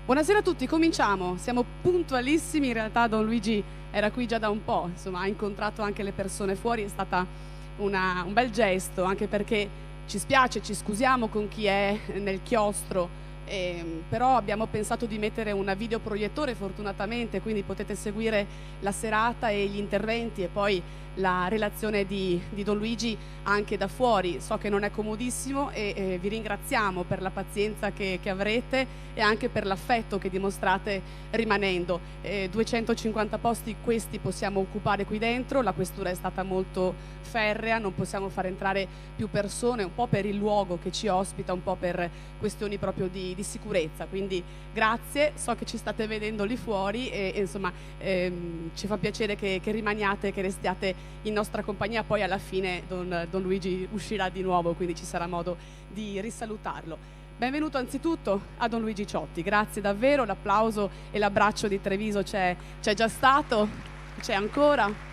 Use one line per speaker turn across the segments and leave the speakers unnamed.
Buonasera a tutti, cominciamo. Siamo puntualissimi, in realtà Don Luigi era qui già da un po', insomma ha incontrato anche le persone fuori, è stata un bel gesto, anche perché ci spiace, ci scusiamo con chi è nel chiostro, però abbiamo pensato di mettere un videoproiettore fortunatamente, quindi potete seguire la serata e gli interventi e poi la relazione di Don Luigi anche da fuori. So che non è comodissimo e vi ringraziamo per la pazienza che avrete e anche per l'affetto che dimostrate rimanendo. 250 posti questi possiamo occupare qui dentro, la questura è stata molto ferrea, non possiamo far entrare più persone, un po' per il luogo che ci ospita, un po' per questioni proprio di sicurezza, quindi grazie, so che ci state vedendo lì fuori e insomma ci fa piacere che rimaniate, che restiate in nostra compagnia. Poi alla fine Don Luigi uscirà di nuovo, quindi ci sarà modo di risalutarlo. Benvenuto anzitutto a Don Luigi Ciotti, grazie davvero, l'applauso e l'abbraccio di Treviso c'è già stato, c'è ancora.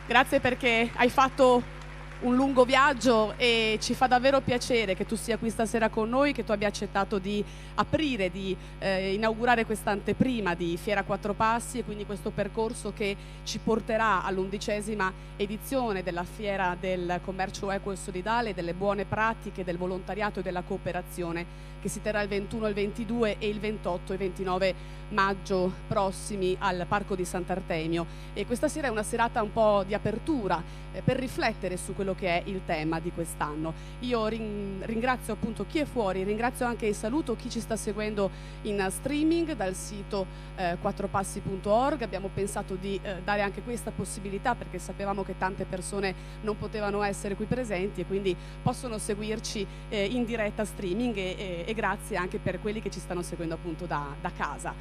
Grazie perché hai fatto un lungo viaggio e ci fa davvero piacere che tu sia qui stasera con noi, che tu abbia accettato di aprire, di inaugurare quest'anteprima di Fiera Quattro Passi e quindi questo percorso che ci porterà all'11ª edizione della Fiera del Commercio Equo e Solidale, delle buone pratiche, del volontariato e della cooperazione, che si terrà il 21, il 22 e il 28 e 29 maggio prossimi al Parco di Sant'Artemio. E questa sera è una serata un po' di apertura per riflettere su quello che è il tema di quest'anno. Io ringrazio appunto chi è fuori, ringrazio anche e saluto chi ci sta seguendo in streaming dal sito quattropassi.org. Abbiamo pensato di dare anche questa possibilità perché sapevamo che tante persone non potevano essere qui presenti e quindi possono seguirci in diretta streaming e grazie anche per quelli che ci stanno seguendo appunto da casa.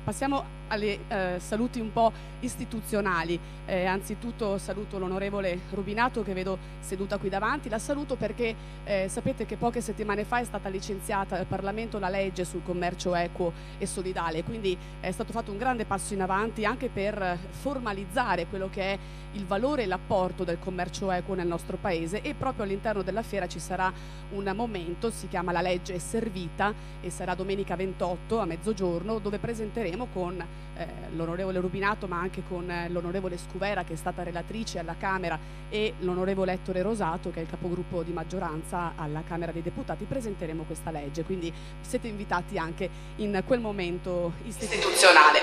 Passiamo ai saluti un po' istituzionali. Anzitutto saluto l'onorevole Rubinato che vedo seduta qui davanti. La saluto perché sapete che poche settimane fa è stata licenziata dal Parlamento la legge sul commercio equo e solidale, quindi è stato fatto un grande passo in avanti anche per formalizzare quello che è il valore e l'apporto del commercio equo nel nostro paese, e proprio all'interno della fiera ci sarà un momento, si chiama La legge è servita, e sarà domenica 28 a mezzogiorno, dove presenteremo con l'onorevole Rubinato ma anche con l'onorevole Scuvera, che è stata relatrice alla Camera, e l'onorevole Ettore Rosato, che è il capogruppo di maggioranza alla Camera dei Deputati, presenteremo questa legge, quindi siete invitati anche in quel momento istituzionale.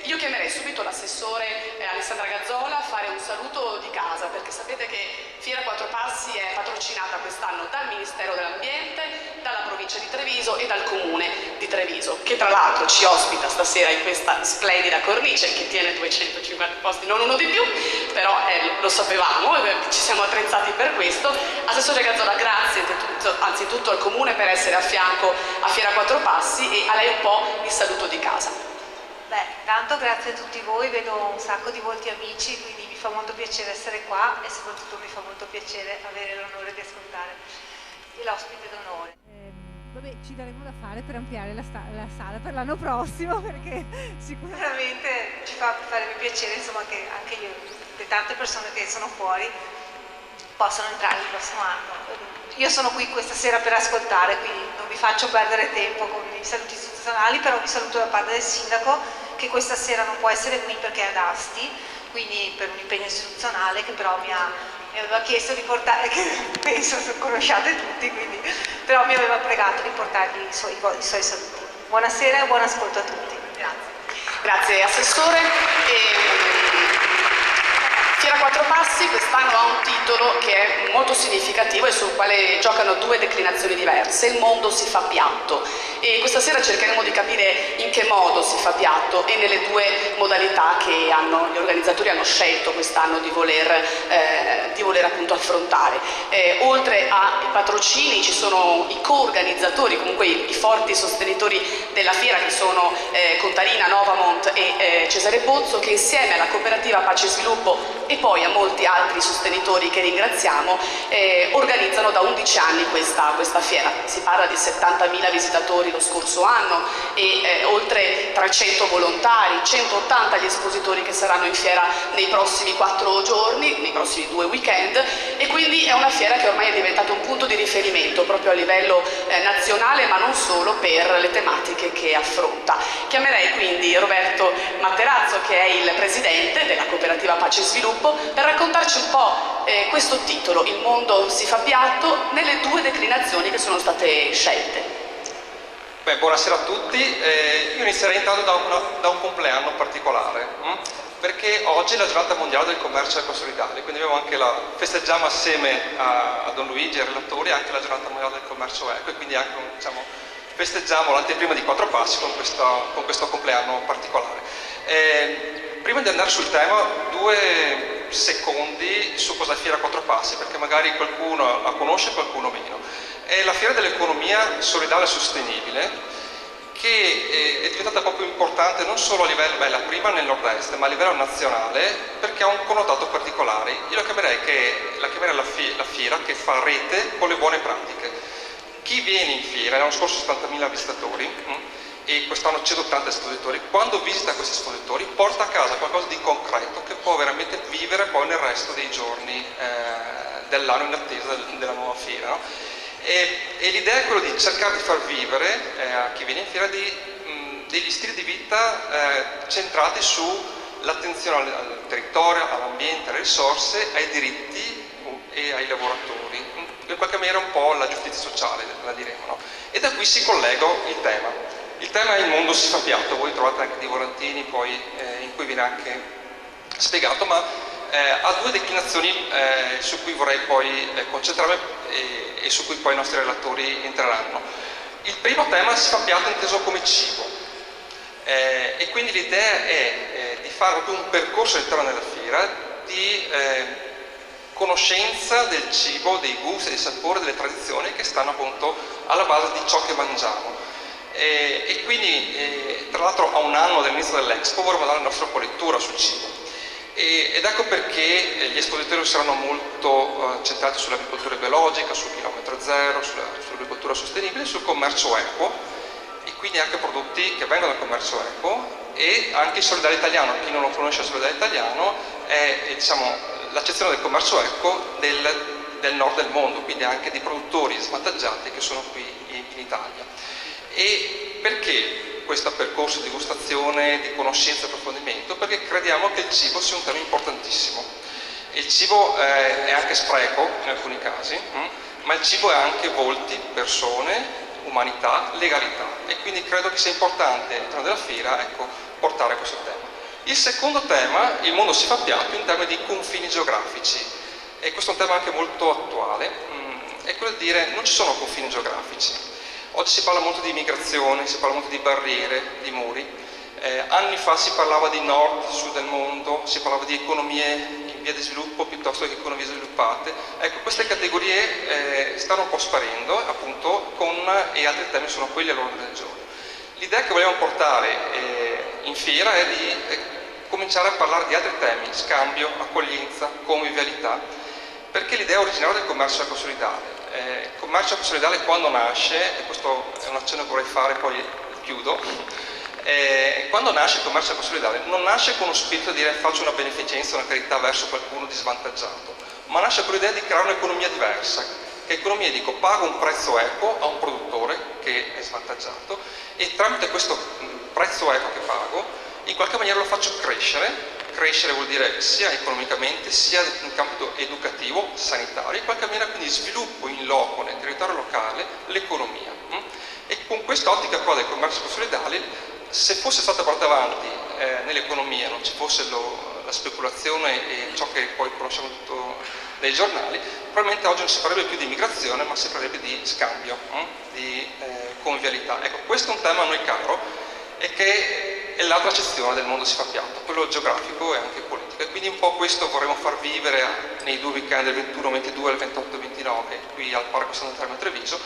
Io chiamerei subito l'assessore Alessandra Gazzola a fare un saluto di casa, perché sapete che Fiera Quattro Passi è patrocinata quest'anno dal Ministero dell'Ambiente, dalla provincia di Treviso e dal comune di Treviso, che tra l'altro ci ospita stasera in questa splendida cornice che tiene 250 posti, non uno di più, però lo sapevamo, ci siamo attrezzati per questo. Assessore Gazzola, grazie anzitutto al comune per essere a fianco a Fiera Quattro Passi, e a lei un po' il saluto di casa.
Beh, intanto grazie a tutti voi, vedo un sacco di volti amici, quindi mi fa molto piacere essere qua e soprattutto mi fa molto piacere avere l'onore di ascoltare l'ospite d'onore.
Vabbè, ci daremo da fare per ampliare la sala per l'anno prossimo, perché
sicuramente ci farebbe piacere, insomma, che anche le tante persone che sono fuori possano entrare il prossimo anno. Io sono qui questa sera per ascoltare, quindi non vi faccio perdere tempo con i saluti istituzionali, però vi saluto da parte del sindaco, che questa sera non può essere qui perché è ad Asti, quindi per un impegno istituzionale, che però mi aveva chiesto di portare, che penso conosciate tutti, quindi, però mi aveva pregato di portargli i suoi saluti. Buonasera e buon ascolto a tutti.
Grazie. Grazie Assessore. Fiera Quattro Passi quest'anno ha un titolo che è molto significativo e sul quale giocano due declinazioni diverse: il mondo si fa piatto, e questa sera cercheremo di capire in che modo si fa piatto e nelle due modalità che gli organizzatori hanno scelto quest'anno di voler appunto affrontare. Oltre ai patrocini ci sono i co-organizzatori, comunque i forti sostenitori della fiera, che sono Contarina, Novamont e Cesare Pozzo, che insieme alla cooperativa Pace e Sviluppo e poi a molti altri sostenitori che ringraziamo organizzano da 11 anni questa fiera. Si parla di 70.000 visitatori dello scorso anno e oltre 300 volontari, 180 gli espositori che saranno in fiera nei prossimi 4 giorni, nei prossimi 2 weekend, e quindi è una fiera che ormai è diventata un punto di riferimento proprio a livello nazionale, ma non solo, per le tematiche che affronta. Chiamerei quindi Roberto Materazzo, che è il presidente della cooperativa Pace e Sviluppo, per raccontarci un po' questo titolo, Il mondo si fa piatto, nelle 2 declinazioni che sono state scelte.
Beh, buonasera a tutti. Io inizierei intanto da un compleanno particolare, perché oggi è la giornata mondiale del commercio ecosolidale, quindi festeggiamo assieme a Don Luigi e ai relatori anche la giornata mondiale del commercio eco, e quindi anche, festeggiamo l'anteprima di 4 passi con questo compleanno particolare. Prima di andare sul tema, 2 secondi su cosa è Fiera 4 Passi, perché magari qualcuno la conosce e qualcuno meno. È la fiera dell'economia solidale e sostenibile, che è diventata proprio importante non solo a livello, la prima nel nord-est, ma a livello nazionale, perché ha un connotato particolare. Io la chiamerei la fiera che fa rete con le buone pratiche. Chi viene in fiera, l'anno scorso 70.000 visitatori, e quest'anno 180 espositori, quando visita questi espositori porta a casa qualcosa di concreto che può veramente vivere poi nel resto dei giorni dell'anno in attesa della nuova fiera, no? E l'idea è quella di cercare di far vivere a chi viene in fiera degli stili di vita centrati sull'attenzione al territorio, all'ambiente, alle risorse, ai diritti e ai lavoratori, in qualche maniera un po' la giustizia sociale, la diremo, no? E da qui si collega il tema. Il tema è Il mondo si fa piatto, voi trovate anche dei volantini poi in cui viene anche spiegato, ma ha 2 declinazioni su cui vorrei poi concentrarmi e su cui poi i nostri relatori entreranno. Il primo tema si fa piatto inteso come cibo, e quindi l'idea è di fare proprio un percorso all'interno della fiera di conoscenza del cibo, dei gusti, dei sapori, delle tradizioni che stanno appunto alla base di ciò che mangiamo. E quindi tra l'altro a un anno dall'inizio dell'Expo vorremmo dare la nostra lettura sul cibo, ed ecco perché gli espositori saranno molto centrati sull'agricoltura biologica, sul chilometro zero, sull'agricoltura sostenibile, sul commercio equo, e quindi anche prodotti che vengono dal commercio equo, e anche il solidale italiano. Chi non lo conosce, il solidale italiano è l'accezione del commercio equo del nord del mondo, quindi anche di produttori svantaggiati che sono qui in Italia. E perché questo percorso di gustazione, di conoscenza e approfondimento? Perché crediamo che il cibo sia un tema importantissimo. Il cibo è anche spreco in alcuni casi, ma il cibo è anche volti, persone, umanità, legalità, e quindi credo che sia importante all'interno della fiera portare questo tema. Il secondo tema, Il mondo si fa piatto, in termini di confini geografici, e questo è un tema anche molto attuale, è quello di dire non ci sono confini geografici. Oggi si parla molto di migrazione, si parla molto di barriere, di muri. Anni fa si parlava di nord, sud del mondo, si parlava di economie in via di sviluppo piuttosto che economie sviluppate. Ecco, queste categorie stanno un po' sparendo, appunto, e altri temi sono quelli all'ordine del giorno. L'idea che vogliamo portare in fiera è di cominciare a parlare di altri temi: scambio, accoglienza, convivialità, perché l'idea originaria del commercio ecosolidale. Il commercio ecosolidale quando nasce, e questo è un accenno che vorrei fare, poi chiudo, quando nasce il commercio ecosolidale non nasce con lo spirito di dire faccio una beneficenza, una carità verso qualcuno di svantaggiato, ma nasce con l'idea di creare un'economia diversa, che economia dico pago un prezzo equo a un produttore che è svantaggiato, e tramite questo prezzo equo che pago in qualche maniera lo faccio crescere. Crescere vuol dire sia economicamente sia in campo educativo, sanitario, in qualche maniera quindi sviluppo in loco, nel territorio locale, l'economia. E con quest'ottica qua del commercio ecosolidale, se fosse stata portata avanti nell'economia, non ci fosse la speculazione e ciò che poi conosciamo tutto nei giornali, probabilmente oggi non si parlerebbe più di immigrazione, ma si parlerebbe di scambio, di convivialità. Ecco, questo è un tema a noi caro, e che è l'altra accezione del mondo si fa piatto, quello geografico e anche politico, e quindi un po' questo vorremmo far vivere nei 2 weekend del 21-22 al 28-29 qui al Parco San Terme a Treviso,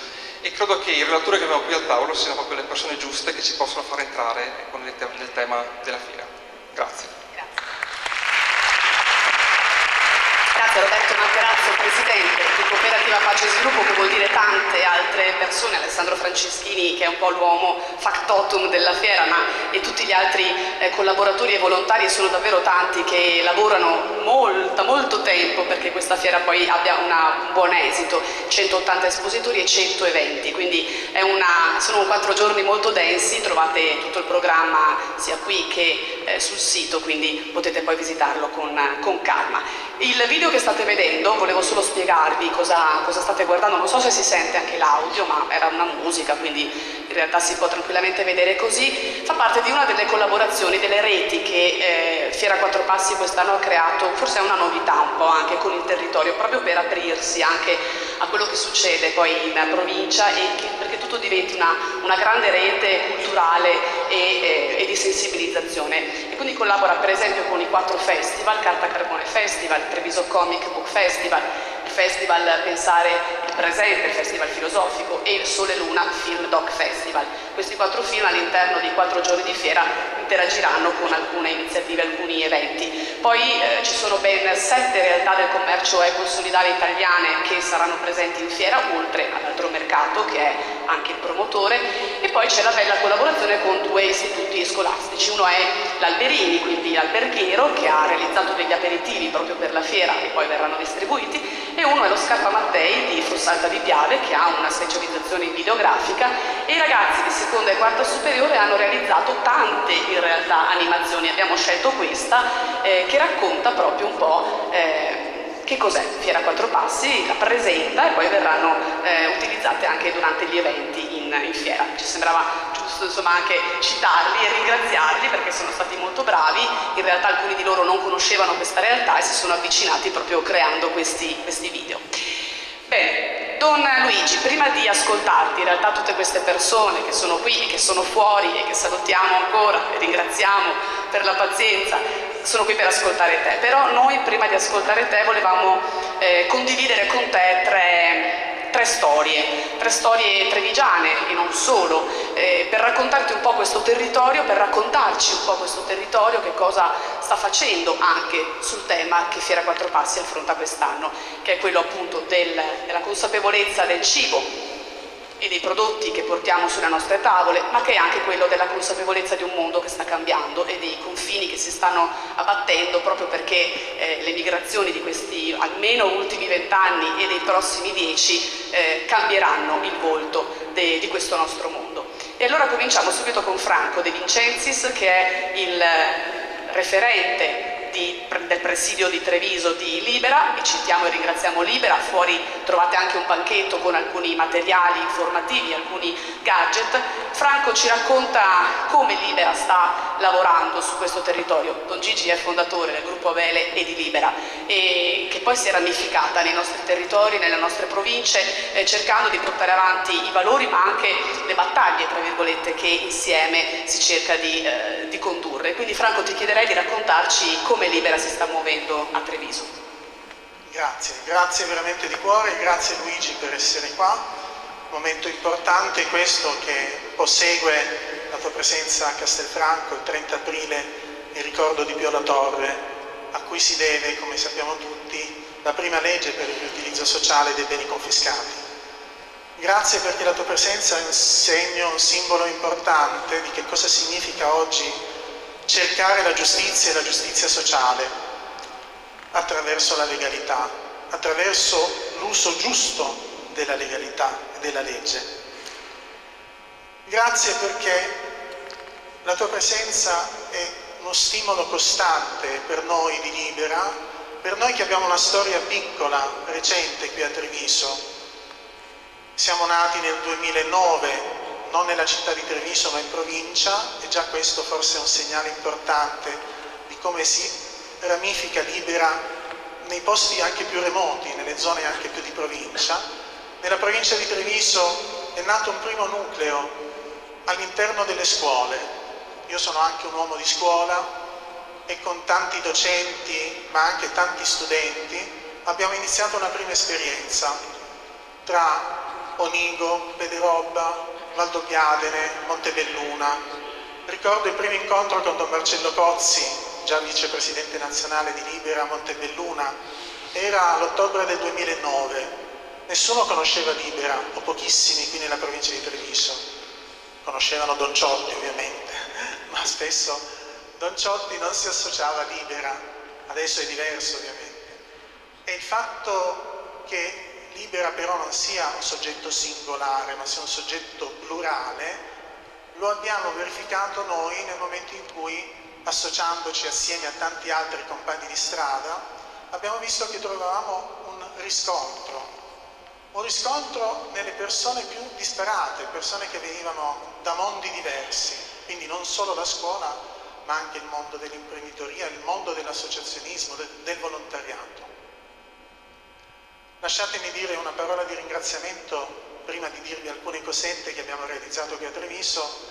e credo che i relatori che abbiamo qui al tavolo siano proprio le persone giuste che ci possono far entrare nel tema della fiera. Grazie.
Grazie Roberto Materazzo, presidente di Cooperativa Pace e Sviluppo, che vuol dire tante altre persone persone, Alessandro Franceschini che è un po' l'uomo factotum della fiera, ma e tutti gli altri collaboratori e volontari, sono davvero tanti che lavorano molto tempo perché questa fiera poi abbia un buon esito, 180 espositori e 100 eventi, quindi sono 4 giorni molto densi, trovate tutto il programma sia qui che sul sito, quindi potete poi visitarlo con calma. Il video che state vedendo, volevo solo spiegarvi cosa state guardando, non so se si sente anche l'audio, ma era una musica, quindi in realtà si può tranquillamente vedere così, fa parte di una delle collaborazioni, delle reti che Fiera Quattro Passi quest'anno ha creato, forse è una novità un po' anche con il territorio, proprio per aprirsi anche a quello che succede poi in provincia e perché tutto diventi una grande rete culturale e di sensibilizzazione. E quindi collabora per esempio con i 4 festival, Carta Carbone Festival, Treviso Comic Book Festival, il Festival Pensare il Presente, il Festival Filosofico e il Sole Luna Film Doc Festival. Questi 4 film all'interno di 4 giorni di fiera interagiranno con alcune iniziative, alcuni eventi. Poi ci sono ben 7 realtà del commercio equo e solidale italiane che saranno presenti in fiera, oltre all'altro mercato che è anche il promotore, e poi c'è la bella collaborazione con 2 istituti scolastici. Uno è l'Alberini, quindi l'alberghiero, che ha realizzato degli aperitivi proprio per la fiera che poi verranno distribuiti, e uno è lo Scarpa Mattei di Fossalta di Piave, che ha una specializzazione in videografica, e i ragazzi di seconda e quarta superiore hanno realizzato tante in realtà animazioni. Abbiamo scelto questa che racconta proprio un po' che cos'è Fiera Quattro Passi, la presenta e poi verranno utilizzate anche durante gli eventi in fiera. Ci sembrava giusto insomma anche citarli e ringraziarli perché sono stati molto bravi, in realtà alcuni di loro non conoscevano questa realtà e si sono avvicinati proprio creando questi video. Bene, Don Luigi, prima di ascoltarti in realtà tutte queste persone che sono qui e che sono fuori e che salutiamo ancora e ringraziamo per la pazienza, sono qui per ascoltare te, però noi prima di ascoltare te volevamo condividere con te tre storie trevigiane e non solo, per raccontarti un po' questo territorio, per raccontarci un po' questo territorio, che cosa sta facendo anche sul tema che Fiera Quattro Passi affronta quest'anno, che è quello appunto della consapevolezza del cibo e dei prodotti che portiamo sulle nostre tavole, ma che è anche quello della consapevolezza di un mondo che sta cambiando e dei confini che si stanno abbattendo proprio perché le migrazioni di questi almeno ultimi 20 anni e dei prossimi 10 cambieranno il volto di questo nostro mondo. E allora cominciamo subito con Franco De Vincensis, che è il referente del presidio di Treviso di Libera, e citiamo e ringraziamo Libera. Fuori trovate anche un banchetto con alcuni materiali informativi, alcuni gadget. Franco ci racconta come Libera sta lavorando su questo territorio. Don Gigi è fondatore del gruppo Avele e di Libera, e che poi si è ramificata nei nostri territori, nelle nostre province, cercando di portare avanti i valori ma anche le battaglie, tra virgolette, che insieme si cerca di condurre. Quindi Franco, ti chiederei di raccontarci come Libera si sta muovendo a Treviso.
Grazie veramente di cuore, grazie Luigi per essere qua. Un momento importante questo che prosegue la tua presenza a Castelfranco il 30 aprile in ricordo di Pio La Torre, a cui si deve, come sappiamo tutti, la prima legge per il riutilizzo sociale dei beni confiscati. Grazie perché la tua presenza è un segno, un simbolo importante di che cosa significa oggi cercare la giustizia e la giustizia sociale attraverso la legalità, attraverso l'uso giusto della legalità e della legge. Grazie perché la tua presenza è uno stimolo costante per noi di Libera, per noi che abbiamo una storia piccola, recente qui a Treviso. Siamo nati nel 2009, non nella città di Treviso ma in provincia, e già questo forse è un segnale importante di come si ramifica Libera nei posti anche più remoti, nelle zone anche più di provincia. Nella provincia di Treviso è nato un primo nucleo all'interno delle scuole. Io sono anche un uomo di scuola e con tanti docenti ma anche tanti studenti abbiamo iniziato una prima esperienza tra Onigo, Pederobba, Valdobbiadene, Montebelluna. Ricordo il primo incontro con Don Marcello Cozzi, già vicepresidente nazionale di Libera a Montebelluna, era l'ottobre del 2009. nessuno conosceva Libera, o pochissimi qui nella provincia di Treviso. Conoscevano Don Ciotti ovviamente, ma spesso Don Ciotti non si associava a Libera, adesso è diverso ovviamente. E il fatto che Libera però non sia un soggetto singolare, ma sia un soggetto plurale, lo abbiamo verificato noi nel momento in cui, associandoci assieme a tanti altri compagni di strada, abbiamo visto che trovavamo un riscontro nelle persone più disperate, persone che venivano da mondi diversi, quindi non solo la scuola, ma anche il mondo dell'imprenditoria, il mondo dell'associazionismo, del volontariato. Lasciatemi dire una parola di ringraziamento, prima di dirvi alcune cosette che abbiamo realizzato qui a Treviso,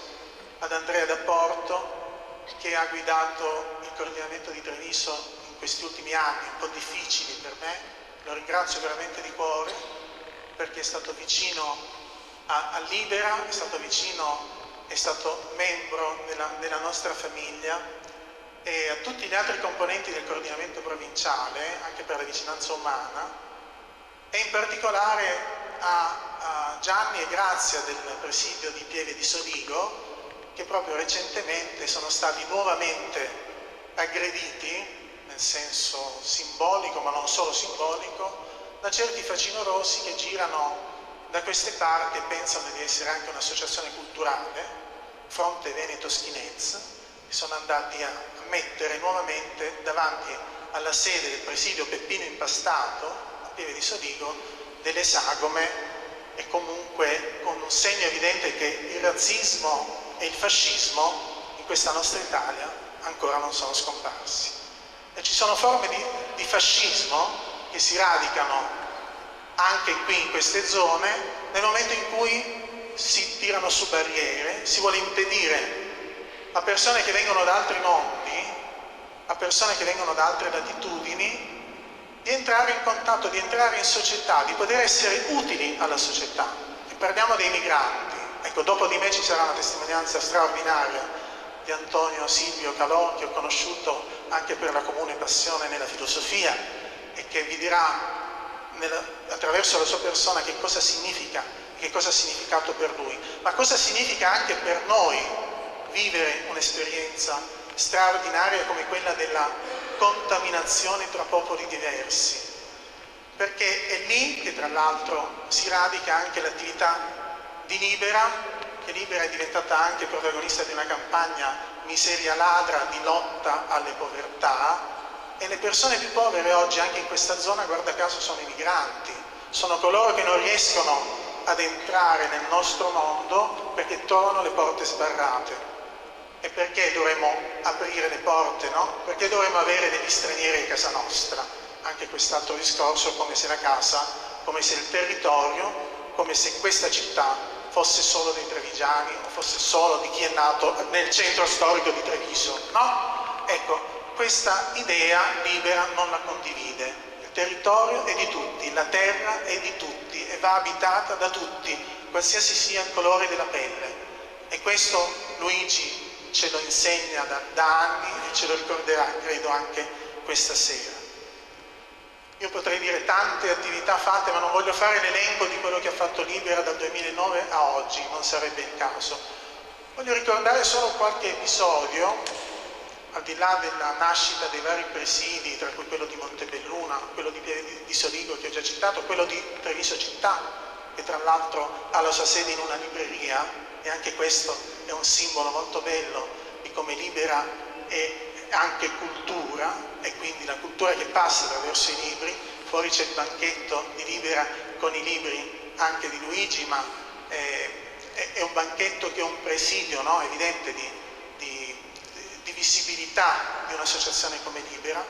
ad Andrea D'Apporto, che ha guidato il coordinamento di Treviso in questi ultimi anni, un po' difficili per me. Lo ringrazio veramente di cuore, perché è stato vicino a Libera, è stato membro della nostra famiglia, e a tutti gli altri componenti del coordinamento provinciale, anche per la vicinanza umana, e in particolare a Gianni e Grazia del presidio di Pieve di Soligo, che proprio recentemente sono stati nuovamente aggrediti, nel senso simbolico, ma non solo simbolico, da certi facinorosi che girano da queste parti e pensano di essere anche un'associazione culturale, Fronte Veneto Skinheads, che sono andati a mettere nuovamente davanti alla sede del presidio Peppino Impastato, a Pieve di Soligo, delle sagome, e comunque con un segno evidente che il razzismo e il fascismo in questa nostra Italia ancora non sono scomparsi. E ci sono forme di fascismo che si radicano anche qui in queste zone nel momento in cui si tirano su barriere, si vuole impedire a persone che vengono da altri mondi, a persone che vengono da altre latitudini, di entrare in contatto, di entrare in società, di poter essere utili alla società. E parliamo dei migranti. Ecco, dopo di me ci sarà una testimonianza straordinaria di Antonio Silvio Calò, che ho conosciuto anche per la comune passione nella filosofia, e che vi dirà attraverso la sua persona che cosa significa, che cosa ha significato per lui, ma cosa significa anche per noi vivere un'esperienza straordinaria come quella della contaminazione tra popoli diversi, perché è lì che tra l'altro si radica anche l'attività di Libera, che Libera è diventata anche protagonista di una campagna miseria ladra di lotta alle povertà, e le persone più povere oggi anche in questa zona, guarda caso, sono i migranti, sono coloro che non riescono ad entrare nel nostro mondo perché trovano le porte sbarrate. E perché dovremmo aprire le porte, no? Perché dovremmo avere degli stranieri a casa nostra? Anche quest'altro discorso, come se la casa, come se il territorio, come se questa città fosse solo dei trevigiani o fosse solo di chi è nato nel centro storico di Treviso, no? Ecco, questa idea Libera non la condivide. Il territorio è di tutti, la terra è di tutti e va abitata da tutti, qualsiasi sia il colore della pelle. E questo Luigi ce lo insegna da anni e ce lo ricorderà, credo, anche questa sera. Io potrei dire tante attività fatte, ma non voglio fare l'elenco di quello che ha fatto Libera dal 2009 a oggi, non sarebbe il caso. Voglio ricordare solo qualche episodio, al di là della nascita dei vari presidi, tra cui quello di Montebelluna, quello di Pieve di Soligo che ho già citato, quello di Treviso città, che tra l'altro ha la sua sede in una libreria, e anche questo è un simbolo molto bello di come Libera è anche cultura, e quindi la cultura che passa attraverso i libri. Fuori c'è il banchetto di Libera con i libri anche di Luigi, ma è un banchetto che è un presidio, no? Evidente di visibilità di un'associazione come Libera.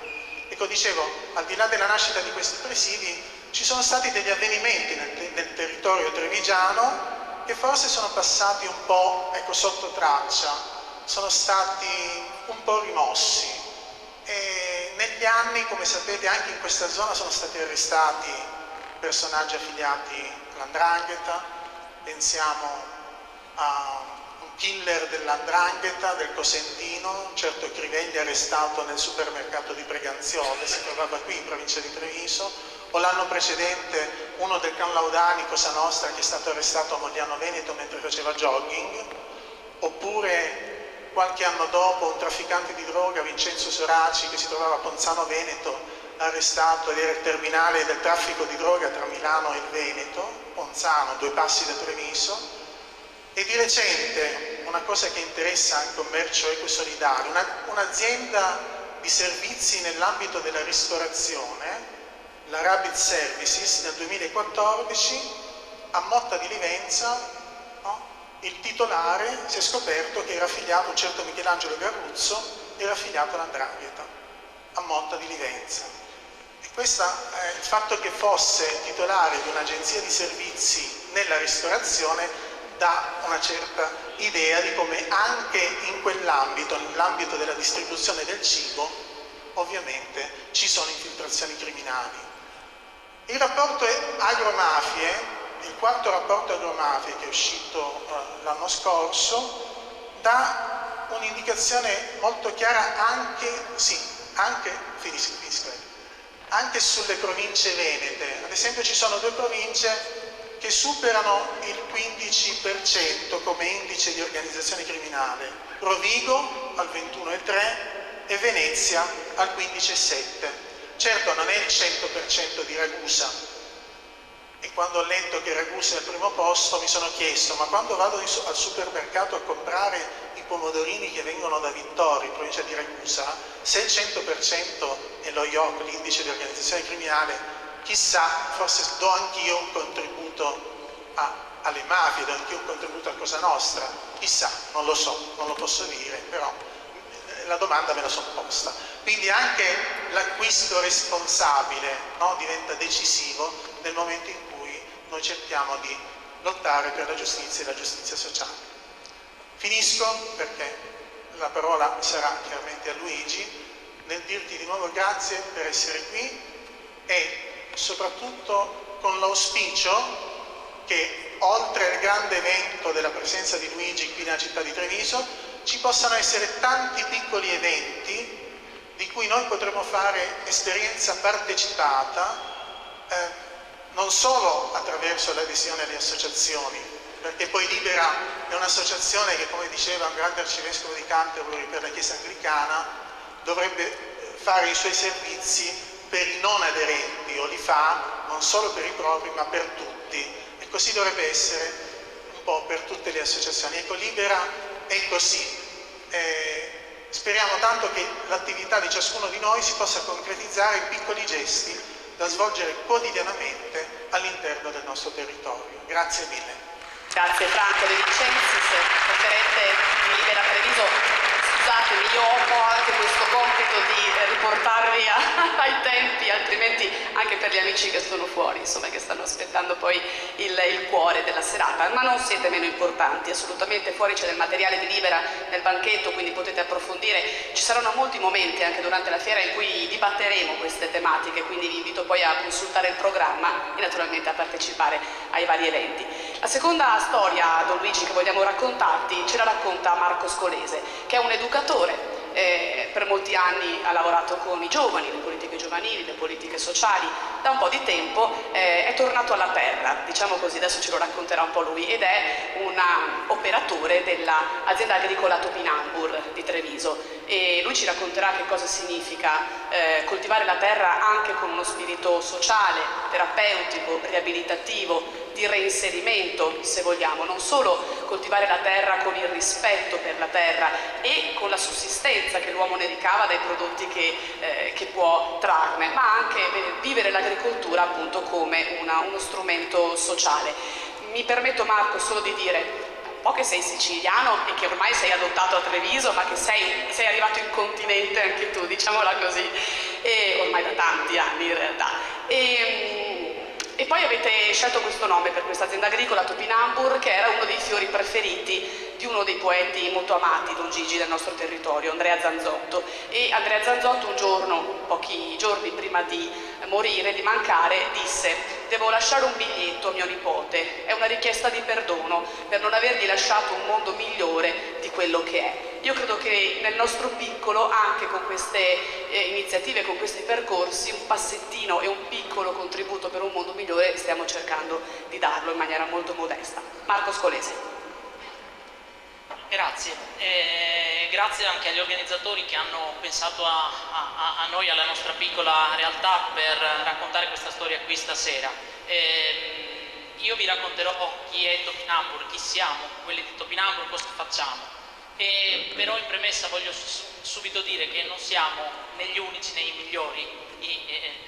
Ecco, dicevo, al di là della nascita di questi presidi ci sono stati degli avvenimenti nel territorio trevigiano che forse sono passati un po', ecco, sotto traccia, sono stati un po' rimossi, e negli anni, come sapete, anche in questa zona sono stati arrestati personaggi affiliati all''ndrangheta. Pensiamo a un killer dell''ndrangheta, del Cosentino, un certo Crivelli, arrestato nel supermercato di Preganziole, si trovava qui in provincia di Treviso, o l'anno precedente uno del clan Laudani, Cosa Nostra, che è stato arrestato a Mogliano Veneto mentre faceva jogging, oppure qualche anno dopo un trafficante di droga, Vincenzo Soraci, che si trovava a Ponzano Veneto, arrestato ed era il terminale del traffico di droga tra Milano e il Veneto, Ponzano, 2 passi da Treviso. E di recente una cosa che interessa al commercio ecosolidale, un'azienda di servizi nell'ambito della ristorazione, la Rabbit Services, nel 2014 a Motta di Livenza, no? Il titolare si è scoperto che era affiliato, un certo Michelangelo Garruzzo, era affiliato all''ndrangheta a Motta di Livenza. E il fatto che fosse titolare di un'agenzia di servizi nella ristorazione dà una certa idea di come anche in quell'ambito, nell'ambito della distribuzione del cibo, ovviamente ci sono infiltrazioni criminali. Il rapporto agromafie, il 4º rapporto agromafie che è uscito l'anno scorso, dà un'indicazione molto chiara anche sulle province venete. Ad esempio ci sono 2 province che superano il 15% come indice di organizzazione criminale, Rovigo al 21,3% e Venezia al 15,7%. Certo non è il 100% di Ragusa, e quando ho letto che Ragusa è al primo posto mi sono chiesto, ma quando vado al supermercato a comprare i pomodorini che vengono da Vittorio, in provincia di Ragusa, se il 100% è lo IOC, l'indice di organizzazione criminale, chissà, forse do anch'io un contributo alle mafie, do anch'io un contributo a Cosa Nostra, chissà, non lo so, non lo posso dire, però la domanda me la sono posta. Quindi anche l'acquisto responsabile, no, diventa decisivo nel momento in cui noi cerchiamo di lottare per la giustizia e la giustizia sociale. Finisco perché la parola sarà chiaramente a Luigi, nel dirti di nuovo grazie per essere qui e soprattutto con l'auspicio che oltre al grande evento della presenza di Luigi qui nella città di Treviso ci possano essere tanti piccoli eventi di cui noi potremo fare esperienza partecipata, non solo attraverso l'adesione alle associazioni, perché poi Libera è un'associazione che, come diceva un grande arcivescovo di Canterbury per la Chiesa anglicana, dovrebbe fare i suoi servizi per i non aderenti, o li fa non solo per i propri ma per tutti, e così dovrebbe essere un po' per tutte le associazioni. Ecco, Libera è così. Speriamo tanto che l'attività di ciascuno di noi si possa concretizzare in piccoli gesti da svolgere quotidianamente all'interno del nostro territorio. Grazie mille.
Grazie Franco De Vincentis, referente di Libera Treviso. Scusatemi, io ho anche questo compito di riportarvi ai tempi, altrimenti anche per gli amici che sono fuori, insomma, che stanno aspettando poi il cuore della serata, ma non siete meno importanti, assolutamente. Fuori c'è del materiale di Libera nel banchetto, quindi potete approfondire. Ci saranno molti momenti anche durante la fiera in cui dibatteremo queste tematiche, quindi vi invito poi a consultare il programma e naturalmente a partecipare ai vari eventi. La seconda storia, Don Luigi, che vogliamo raccontarti, ce la racconta Marco Scolese, che è un educatore. Per molti anni ha lavorato con i giovani, le politiche giovanili, le politiche sociali. Da un po' di tempo è tornato alla terra, diciamo così, adesso ce lo racconterà un po' lui, ed è un operatore dell'azienda agricola Topinambur di Treviso, e lui ci racconterà che cosa significa coltivare la terra anche con uno spirito sociale, terapeutico, riabilitativo, di reinserimento, se vogliamo, non solo coltivare la terra con il rispetto per la terra e con la sussistenza che l'uomo ne ricava dai prodotti che può trarne, ma anche vivere l'agricoltura appunto come uno strumento sociale. Mi permetto, Marco, solo di dire un po' che sei siciliano e che ormai sei adottato a Treviso, ma che sei arrivato in continente anche tu, diciamola così, e ormai da tanti anni in realtà. E poi avete scelto questo nome per questa azienda agricola, Topinambur, che era uno dei fiori preferiti di uno dei poeti molto amati, Don Gigi, del nostro territorio, Andrea Zanzotto. E Andrea Zanzotto un giorno, pochi giorni prima di morire, di mancare, disse: devo lasciare un biglietto a mio nipote, è una richiesta di perdono per non avergli lasciato un mondo migliore di quello che è. Io credo che nel nostro piccolo, anche con queste iniziative, con questi percorsi, un passettino e un piccolo contributo per un mondo migliore stiamo cercando di darlo in maniera molto modesta. Marco Scolese.
Grazie. Grazie anche agli organizzatori che hanno pensato a noi, alla nostra piccola realtà, per raccontare questa storia qui stasera. Io vi racconterò chi è Topinambur, chi siamo, quelli di Topinambur, cosa facciamo. Però in premessa voglio subito dire che non siamo né gli unici né i migliori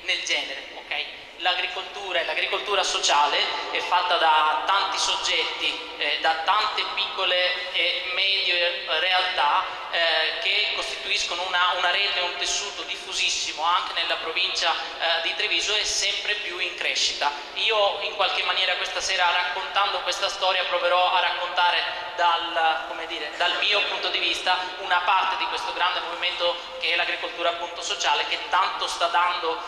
nel genere, ok? L'agricoltura e l'agricoltura sociale è fatta da tanti soggetti, da tante piccole e medie realtà che costituiscono una rete, un tessuto diffusissimo anche nella provincia di Treviso e sempre più in crescita. Io in qualche maniera questa sera, raccontando questa storia, proverò a raccontare dal mio punto di vista una parte di questo grande movimento che è l'agricoltura appunto sociale, che tanto sta dando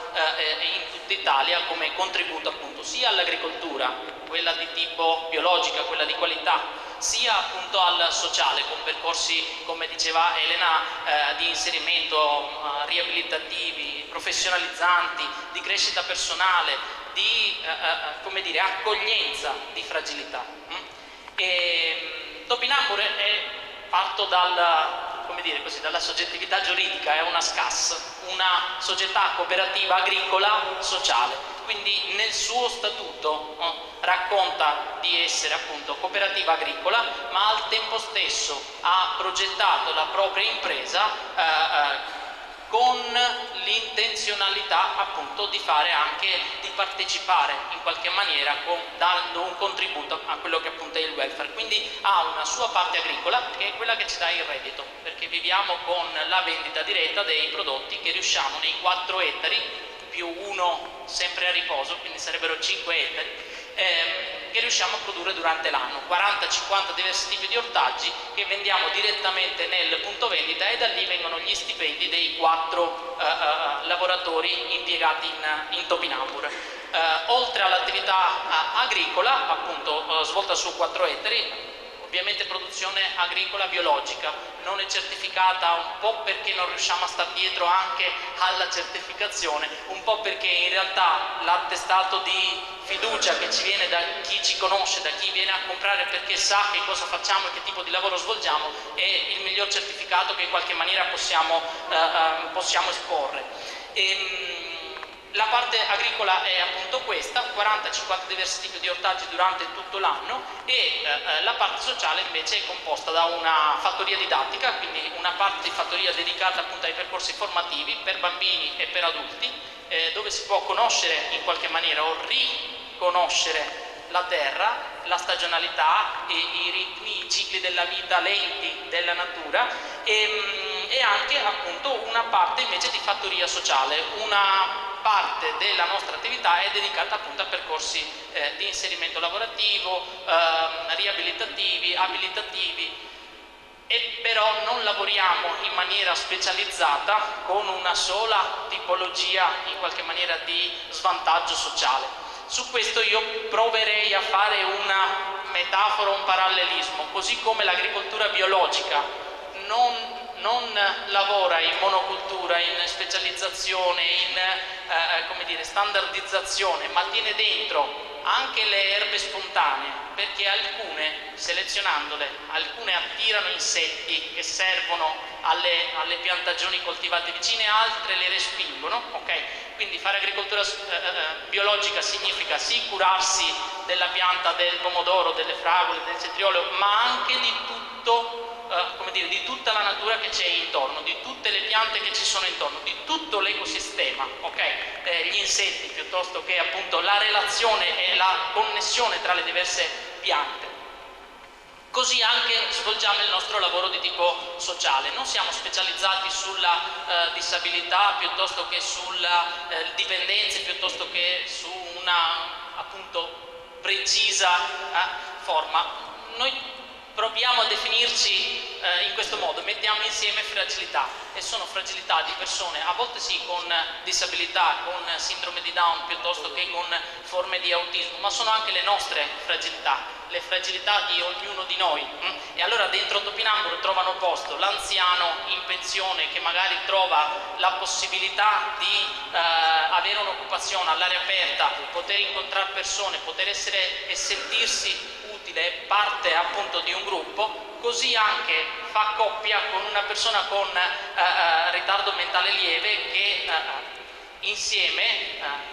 in tutta Italia come contributo appunto sia all'agricoltura, quella di tipo biologica, quella di qualità, sia appunto al sociale, con percorsi, come diceva Elena, di inserimento riabilitativi, professionalizzanti, di crescita personale, di accoglienza di fragilità. Topinambur parto dalla soggettività giuridica, è una SCAS, una società cooperativa agricola sociale, quindi nel suo statuto racconta di essere appunto cooperativa agricola, ma al tempo stesso ha progettato la propria impresa con l'intenzionalità appunto di partecipare in qualche maniera dando un contributo a quello che appunto è il welfare. Quindi ha una sua parte agricola che è quella che ci dà il reddito, perché viviamo con la vendita diretta dei prodotti che riusciamo nei 4 ettari più uno sempre a riposo, quindi sarebbero 5 ettari, che riusciamo a produrre durante l'anno, 40-50 diversi tipi di ortaggi che vendiamo direttamente nel punto vendita, e da lì vengono gli stipendi dei 4 lavoratori impiegati in Topinambur. Oltre all'attività agricola, appunto svolta su 4 ettari, ovviamente produzione agricola biologica, non è certificata, un po' perché non riusciamo a stare dietro anche alla certificazione, un po' perché in realtà l'attestato di fiducia che ci viene da chi ci conosce, da chi viene a comprare perché sa che cosa facciamo e che tipo di lavoro svolgiamo, è il miglior certificato che in qualche maniera possiamo esporre. La parte agricola è appunto questa, 40-50 diversi tipi di ortaggi durante tutto l'anno, e la parte sociale invece è composta da una fattoria didattica, quindi una parte di fattoria dedicata appunto ai percorsi formativi per bambini e per adulti, dove si può conoscere in qualche maniera o riconoscere la terra, la stagionalità, i ritmi, i cicli della vita lenti della natura, e anche appunto una parte invece di fattoria sociale. Una parte della nostra attività è dedicata appunto a percorsi di inserimento lavorativo, riabilitativi, abilitativi, e però non lavoriamo in maniera specializzata con una sola tipologia in qualche maniera di svantaggio sociale. Su questo io proverei a fare una metafora, un parallelismo, così come l'agricoltura biologica non lavora in monocultura, in specializzazione, in standardizzazione, ma tiene dentro anche le erbe spontanee, perché alcune, selezionandole, alcune attirano insetti che servono alle piantagioni coltivate vicine, altre le respingono, ok? Quindi fare agricoltura biologica significa sì curarsi della pianta, del pomodoro, delle fragole, del cetriolo, ma anche di tutto, di tutta la natura che c'è intorno, di tutte le piante che ci sono intorno, di tutto l'ecosistema, ok? Gli insetti, piuttosto che appunto la relazione e la connessione tra le diverse piante. Così anche svolgiamo il nostro lavoro di tipo sociale, non siamo specializzati sulla disabilità, piuttosto che sulla dipendenza, piuttosto che su una appunto precisa forma. Noi proviamo a definirci in questo modo, mettiamo insieme fragilità, e sono fragilità di persone, a volte sì con disabilità, con sindrome di Down, piuttosto che con forme di autismo, ma sono anche le nostre fragilità. le fragilità di ognuno di noi. E allora dentro Topinambur trovano posto l'anziano in pensione che magari trova la possibilità di avere un'occupazione all'aria aperta, poter incontrare persone, poter essere e sentirsi utile, parte appunto di un gruppo, così anche fa coppia con una persona con ritardo mentale lieve che insieme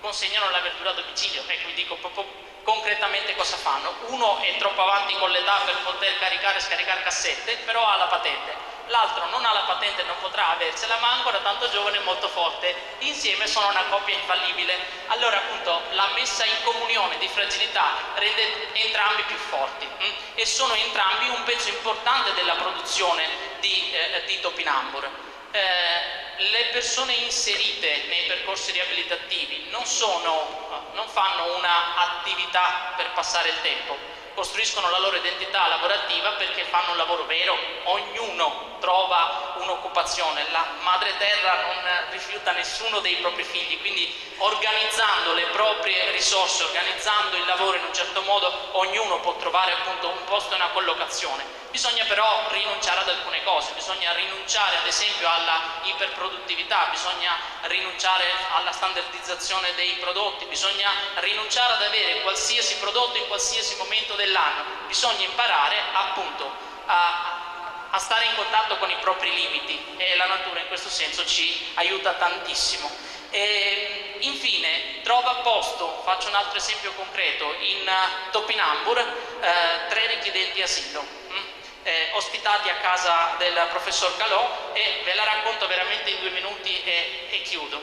consegnano la verdura a domicilio. Ecco, vi dico proprio concretamente cosa fanno. Uno è troppo avanti con l'età per poter caricare e scaricare cassette, però ha la patente. L'altro non ha la patente e non potrà aversela, ma ancora tanto giovane e molto forte. Insieme sono una coppia infallibile. Allora appunto la messa in comunione di fragilità rende entrambi più forti e sono entrambi un pezzo importante della produzione di Topinambur. Le persone inserite nei percorsi riabilitativi non fanno un'attività per passare il tempo, costruiscono la loro identità lavorativa perché fanno un lavoro vero, ognuno trova un'occupazione, la madre terra non rifiuta nessuno dei propri figli, quindi organizzando le proprie risorse, organizzando il lavoro in un certo modo, ognuno può trovare appunto un posto e una collocazione. Bisogna però rinunciare ad alcune cose, bisogna rinunciare ad esempio alla iperproduttività, bisogna rinunciare alla standardizzazione dei prodotti, bisogna rinunciare ad avere qualsiasi prodotto in qualsiasi momento dell'anno, bisogna imparare appunto a stare in contatto con i propri limiti e la natura in questo senso ci aiuta tantissimo. E infine trova posto, faccio un altro esempio concreto, in Topinambur 3 richiedenti asilo. Ospitati a casa del professor Calò, e ve la racconto veramente in 2 minuti e chiudo.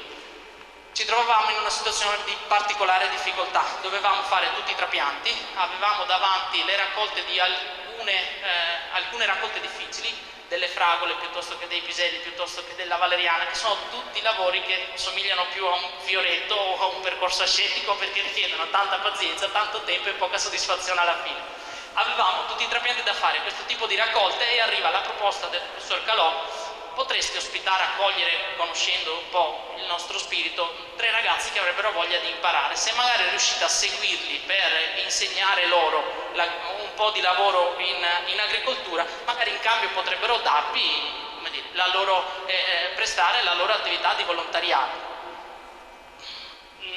Ci trovavamo in una situazione di particolare difficoltà, dovevamo fare tutti i trapianti, avevamo davanti le raccolte di alcune raccolte difficili, delle fragole piuttosto che dei piselli, piuttosto che della valeriana, che sono tutti lavori che somigliano più a un fioretto o a un percorso ascetico, perché richiedono tanta pazienza, tanto tempo e poca soddisfazione alla fine. Avevamo tutti i trapianti da fare, questo tipo di raccolte, e arriva la proposta del professor Calò: potreste ospitare, accogliere, conoscendo un po' il nostro spirito, 3 ragazzi che avrebbero voglia di imparare. Se magari riuscite a seguirli per insegnare loro un po' di lavoro in agricoltura, magari in cambio potrebbero darvi, come dire, prestare la loro attività di volontariato.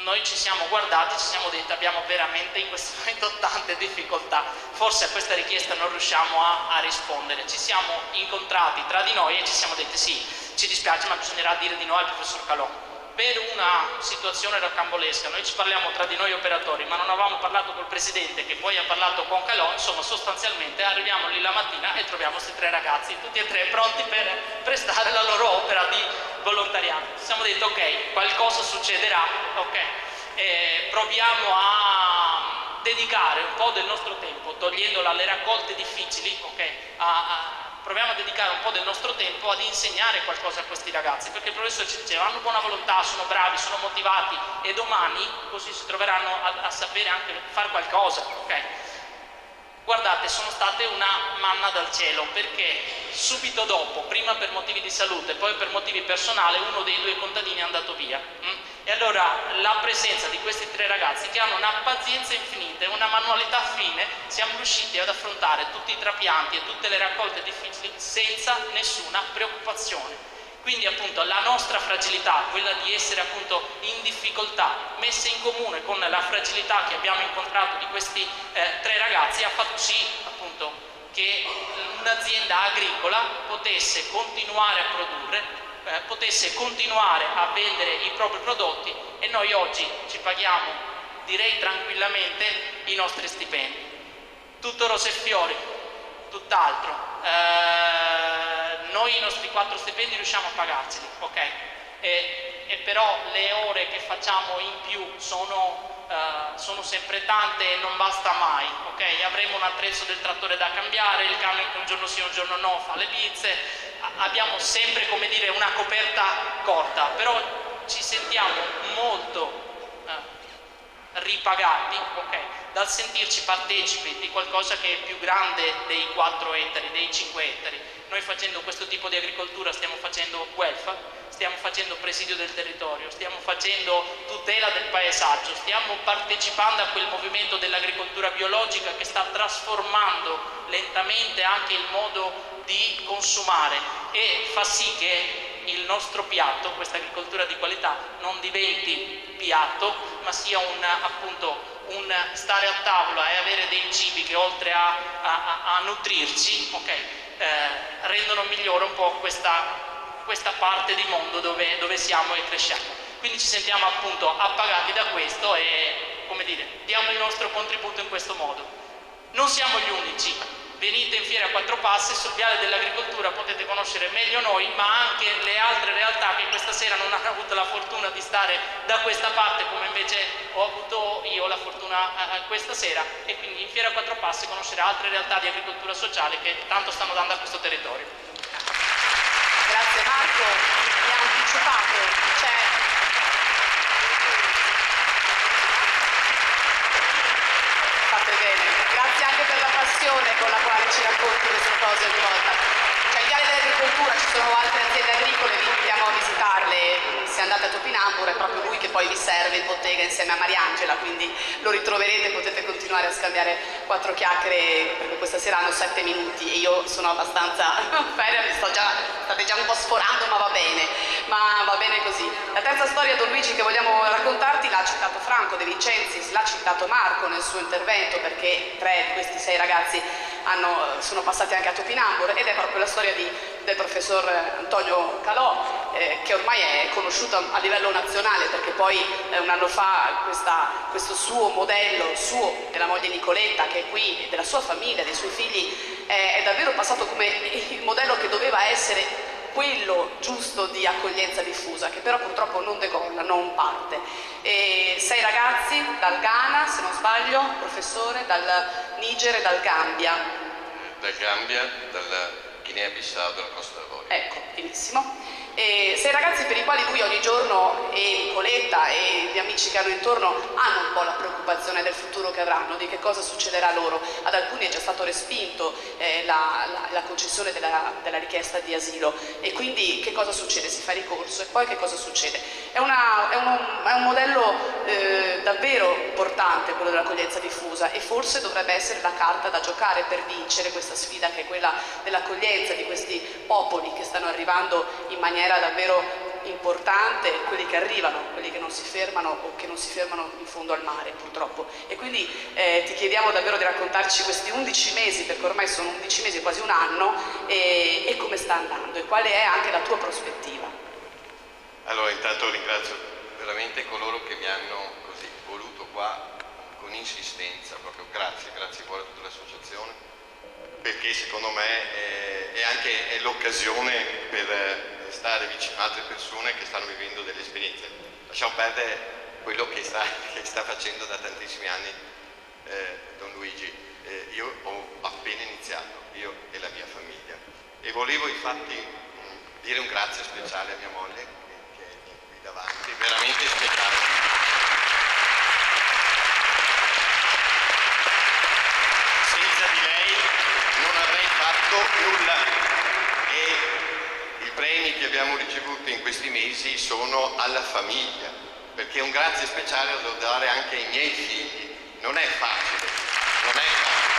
Noi ci siamo guardati, ci siamo detti: abbiamo veramente in questo momento tante difficoltà, forse a questa richiesta non riusciamo a rispondere. Ci siamo incontrati tra di noi e ci siamo detti: sì, ci dispiace, ma bisognerà dire di no al professor Calò. Per una situazione rocambolesca, noi ci parliamo tra di noi operatori, ma non avevamo parlato col presidente, che poi ha parlato con Calò. Insomma, sostanzialmente arriviamo lì la mattina e troviamo questi 3 ragazzi, tutti e 3 pronti per prestare la loro opera di volontariato. Ci siamo detti: ok, qualcosa succederà, ok, proviamo a dedicare un po' del nostro tempo, togliendola alle raccolte difficili, ok, proviamo a dedicare un po' del nostro tempo ad insegnare qualcosa a questi ragazzi, perché il professore ci diceva: hanno buona volontà, sono bravi, sono motivati, e domani così si troveranno a sapere anche fare qualcosa, ok? Guardate, sono state una manna dal cielo, perché subito dopo, prima per motivi di salute, poi per motivi personali, uno dei 2 contadini è andato via. E allora la presenza di questi 3 ragazzi, che hanno una pazienza infinita e una manualità fine, siamo riusciti ad affrontare tutti i trapianti e tutte le raccolte difficili senza nessuna preoccupazione. Quindi appunto la nostra fragilità, quella di essere appunto in difficoltà, messa in comune con la fragilità che abbiamo incontrato di questi 3 ragazzi, ha fatto sì appunto che un'azienda agricola potesse continuare a produrre, potesse continuare a vendere i propri prodotti, e noi oggi ci paghiamo, direi tranquillamente, i nostri stipendi. Tutto rose e fiori, tutt'altro. Noi i nostri 4 stipendi riusciamo a pagarceli, ok? E però le ore che facciamo in più sono sempre tante e non basta mai, ok? Avremo un attrezzo del trattore da cambiare, il camion che un giorno sì un giorno no fa le bizze, abbiamo sempre, come dire, una coperta corta, però ci sentiamo molto ripagati, ok? Dal sentirci partecipi di qualcosa che è più grande dei 4 ettari, dei 5 ettari. Noi facendo questo tipo di agricoltura stiamo facendo welfare, stiamo facendo presidio del territorio, stiamo facendo tutela del paesaggio, stiamo partecipando a quel movimento dell'agricoltura biologica che sta trasformando lentamente anche il modo di consumare e fa sì che il nostro piatto, questa agricoltura di qualità, non diventi piatto, ma sia appunto un stare a tavola e avere dei cibi che oltre a nutrirci, rendono migliore un po' questa parte di mondo dove siamo e cresciamo. Quindi ci sentiamo appunto appagati da questo e, come dire, diamo il nostro contributo in questo modo. Non siamo gli unici. Venite in fiera a Quattro Passi, sul Viale dell'Agricoltura potete conoscere meglio noi, ma anche le altre realtà che questa sera non hanno avuto la fortuna di stare da questa parte, come invece ho avuto io la fortuna questa sera, e quindi in fiera a Quattro Passi conoscere altre realtà di agricoltura sociale che tanto stanno dando a questo territorio.
Grazie Marco, mi ha anticipato, fate bene, grazie anche per la passione con la quale ci racconti queste cose ogni volta. Cioè, al Viale dell'Agricoltura ci sono altre aziende agricole, vi invitiamo a visitarle. Se andate a Topinambur è proprio lui che poi vi serve in bottega insieme a Mariangela, quindi lo ritroverete, potete continuare a scambiare 4 chiacchiere, perché questa sera hanno 7 minuti e io sono abbastanza feria, state già un po' sforando, ma va bene così. La terza storia, Don Luigi, che vogliamo raccontarti l'ha citato Franco De Vincenzi, l'ha citato Marco nel suo intervento, perché 3 di questi 6 ragazzi sono passati anche a Topinambur, ed è proprio la storia del professor Antonio Calò, che ormai è conosciuto a livello nazionale, perché poi un anno fa questo suo modello, suo, della moglie Nicoletta, che è qui, della sua famiglia, dei suoi figli, è davvero passato come il modello che doveva essere quello giusto di accoglienza diffusa, che però purtroppo non decolla, non parte. 6 ragazzi dal Ghana, se non sbaglio, professore, dal Niger e dal Gambia.
Dal Gambia, dalla Guinea-Bissau, dalla Costa d'Avorio.
Ecco, benissimo. 6 ragazzi per i quali lui ogni giorno, e Nicoletta e gli amici che hanno intorno, hanno un po' la preoccupazione del futuro che avranno, di che cosa succederà loro. Ad alcuni è già stato respinto la concessione della richiesta di asilo, e quindi che cosa succede? Si fa ricorso, e poi che cosa succede? È un modello davvero importante, quello dell'accoglienza diffusa, e forse dovrebbe essere la carta da giocare per vincere questa sfida, che è quella dell'accoglienza di questi popoli che stanno arrivando in maniera davvero importante, quelli che arrivano, quelli che non si fermano o che non si fermano in fondo al mare, purtroppo. E quindi ti chiediamo davvero di raccontarci questi 11 mesi, perché ormai sono 11 mesi, quasi un anno, e come sta andando, e quale è anche la tua prospettiva.
Allora, intanto ringrazio veramente coloro che mi hanno così voluto qua con insistenza, proprio grazie cuore a tutta l'associazione, perché secondo me è anche l'occasione per stare vicino a altre persone che stanno vivendo delle esperienze. Lasciamo perdere quello che sta facendo da tantissimi anni Don Luigi. Io ho appena iniziato, io e la mia famiglia, e volevo infatti dire un grazie speciale a mia moglie che è qui davanti, veramente speciale. Senza di lei non avrei fatto nulla, e i premi che abbiamo ricevuto in questi mesi sono alla famiglia, perché un grazie speciale lo devo dare anche ai miei figli. Non è facile, non è facile.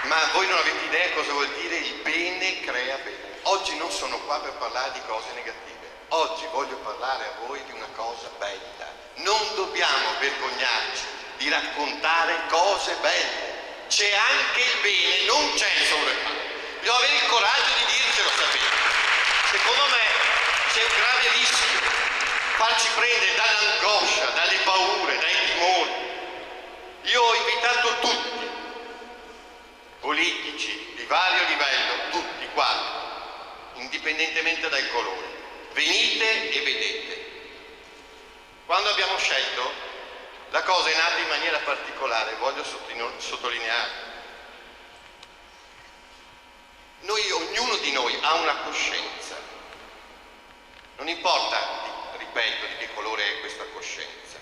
Ma voi non avete idea cosa vuol dire il bene crea bene. Oggi non sono qua per parlare di cose negative. Oggi voglio parlare a voi di una cosa bella. Non dobbiamo vergognarci di raccontare cose belle. C'è anche il bene, non c'è solo il male. Bisogna avere il coraggio di dircelo, sapete. Secondo me c'è un grave rischio farci prendere dall'angoscia, dalle paure, dai timori. Io ho invitato tutti, politici di vario livello, tutti quanti, indipendentemente dal colore. Venite e vedete. Quando abbiamo scelto, la cosa è nata in maniera particolare, voglio sottolineare. Ognuno di noi ha una coscienza Non importa, ripeto, di che colore è questa coscienza,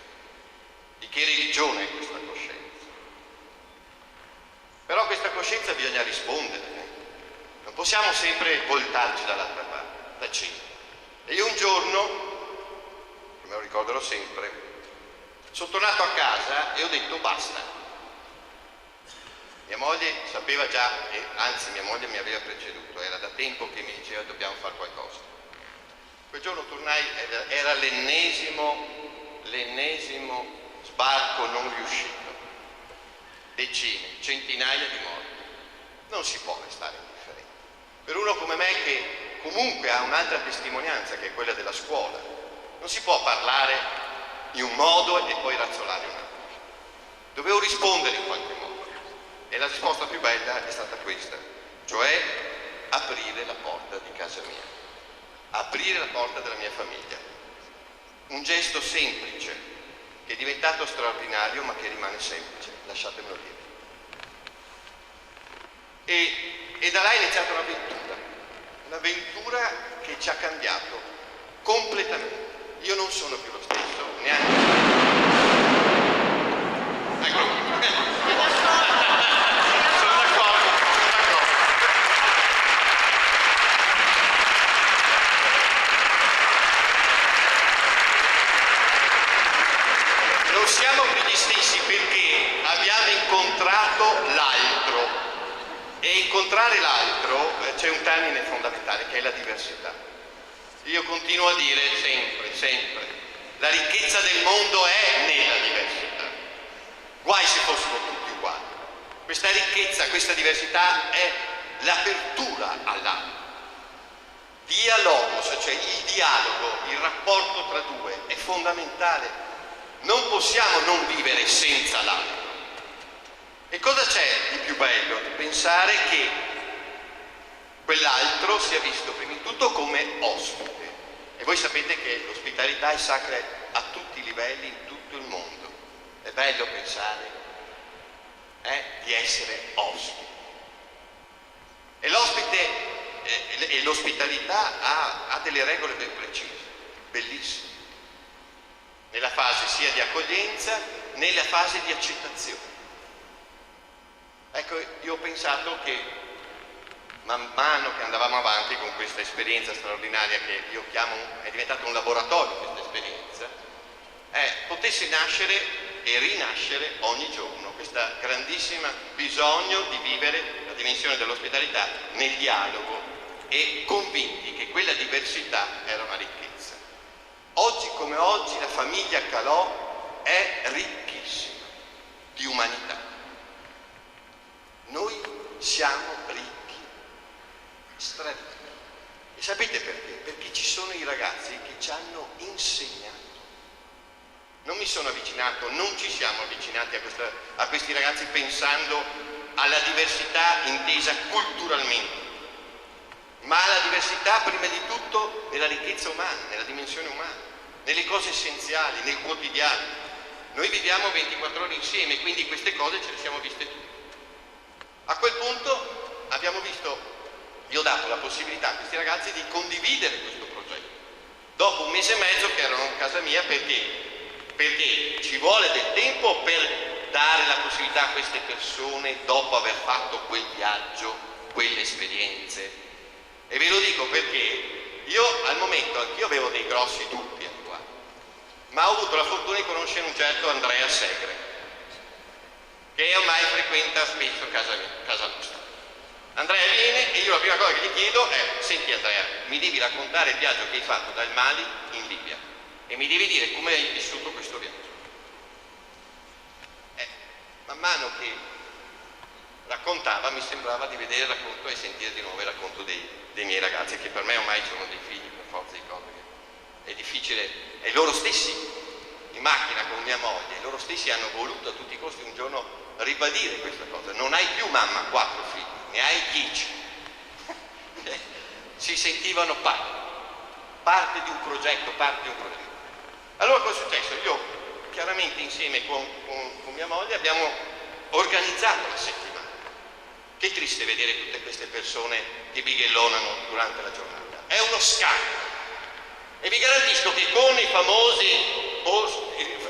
di che religione è questa coscienza. Però questa coscienza bisogna rispondere. Non possiamo sempre voltarci dall'altra parte, da centro. E io un giorno, me lo ricorderò sempre, sono tornato a casa e ho detto basta. Mia moglie sapeva già, anzi mia moglie mi aveva preceduto, era da tempo che mi diceva dobbiamo fare qualcosa. Quel giorno tornai, era l'ennesimo sbarco non riuscito. Decine, centinaia di morti. Non si può restare indifferenti. Per uno come me che comunque ha un'altra testimonianza che è quella della scuola, non si può parlare in un modo e poi razzolare un altro. Dovevo rispondere in qualche modo e la risposta più bella è stata questa, cioè aprire la porta di casa mia, aprire la porta della mia famiglia. Un gesto semplice che è diventato straordinario ma che rimane semplice, lasciatemelo dire. E da là è iniziata un'avventura che ci ha cambiato completamente. Io non sono più lo stesso, neanche. Ecco. Sono d'accordo. Non siamo più gli stessi perché abbiamo incontrato l'altro. E incontrare l'altro c'è un termine fondamentale che è la diversità. Io continuo a dire sempre, la ricchezza del mondo è nella diversità. Guai se fossimo tutti uguali. Questa ricchezza, questa diversità è l'apertura all'altro. Dialogos, cioè il dialogo, il rapporto tra due è fondamentale. Non possiamo non vivere senza l'altro. E cosa c'è di più bello? Di pensare che quell'altro sia visto prima di tutto come ospite. E voi sapete che l'ospitalità è sacra a tutti i livelli, in tutto il mondo. È bello pensare di essere ospite. E l'ospite e l'ospitalità ha delle regole ben precise, bellissime. Nella fase sia di accoglienza, nella fase di accettazione. Ecco, io ho pensato che man mano che andavamo avanti con questa esperienza straordinaria che io chiamo, è diventato un laboratorio questa esperienza, potesse nascere e rinascere ogni giorno questo grandissimo bisogno di vivere la dimensione dell'ospitalità nel dialogo e convinti che quella diversità era una ricchezza. Oggi come oggi la famiglia Calò è ricchissima di umanità. Noi siamo ricchi, straricchi. E sapete perché? Perché ci sono i ragazzi che ci hanno insegnato. Non mi sono avvicinato, non ci siamo avvicinati a questi ragazzi pensando alla diversità intesa culturalmente, ma alla diversità prima di tutto nella ricchezza umana, nella dimensione umana, nelle cose essenziali, nel quotidiano. Noi viviamo 24 ore insieme, quindi queste cose ce le siamo viste tutte. A quel punto abbiamo visto, io ho dato la possibilità a questi ragazzi di condividere questo progetto. Dopo un mese e mezzo che erano a casa mia, perché ci vuole del tempo per dare la possibilità a queste persone, dopo aver fatto quel viaggio, quelle esperienze. E ve lo dico perché io al momento, anch'io avevo dei grossi dubbi a riguardo, ma ho avuto la fortuna di conoscere un certo Andrea Segre, che ormai frequenta spesso casa nostra. Andrea viene e io la prima cosa che gli chiedo è: senti Andrea, mi devi raccontare il viaggio che hai fatto dal Mali in Libia e mi devi dire come hai vissuto questo viaggio. Man mano che raccontava mi sembrava di vedere il racconto e sentire di nuovo il racconto dei miei ragazzi, che per me ormai sono dei figli per forza di cose. È difficile, e loro stessi in macchina con mia moglie, loro stessi hanno voluto a tutti i costi un giorno ribadire questa cosa: non hai più mamma 4 figli, ne hai 10. Si sentivano parte di un progetto, Allora cosa è successo? Io chiaramente insieme con mia moglie abbiamo organizzato la settimana. Che triste vedere tutte queste persone che bighellonano durante la giornata. È uno scandalo. E vi garantisco che con i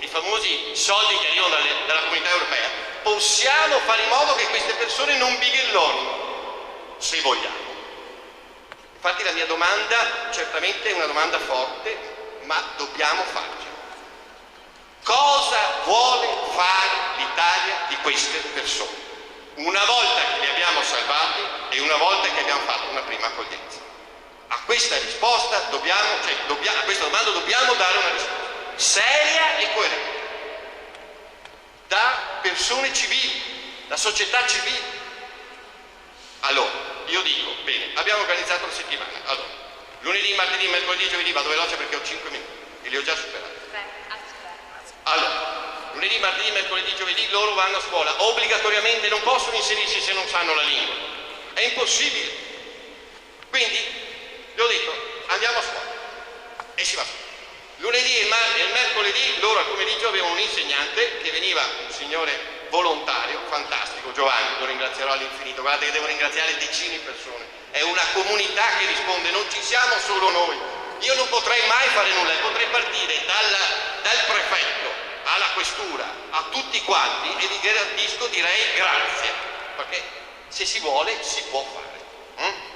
famosi soldi che arrivano dalla comunità europea possiamo fare in modo che queste persone non bighellonino, se vogliamo. Infatti la mia domanda certamente è una domanda forte, ma dobbiamo farcela. Cosa vuole fare l'Italia di queste persone? Una volta che li abbiamo salvati e una volta che abbiamo fatto una prima accoglienza. A questa risposta a questa domanda dobbiamo dare una risposta seria e coerente da persone civili, da società civili. Allora, io dico, bene, abbiamo organizzato la settimana. Allora, lunedì, martedì, mercoledì, giovedì, vado veloce perché ho 5 minuti e li ho già superati. Allora, lunedì, martedì, mercoledì, giovedì loro vanno a scuola, obbligatoriamente non possono inserirsi se non sanno la lingua. È impossibile. Quindi, gli ho detto, andiamo a scuola e si va a scuola. Lunedì e il mercoledì loro al pomeriggio avevano un insegnante che veniva, un signore volontario, fantastico, Giovanni, lo ringrazierò all'infinito. Guardate che devo ringraziare decine di persone. È una comunità che risponde, non ci siamo solo noi. Io non potrei mai fare nulla, potrei partire dal prefetto alla questura, a tutti quanti, e vi garantisco, direi grazie, perché se si vuole si può fare.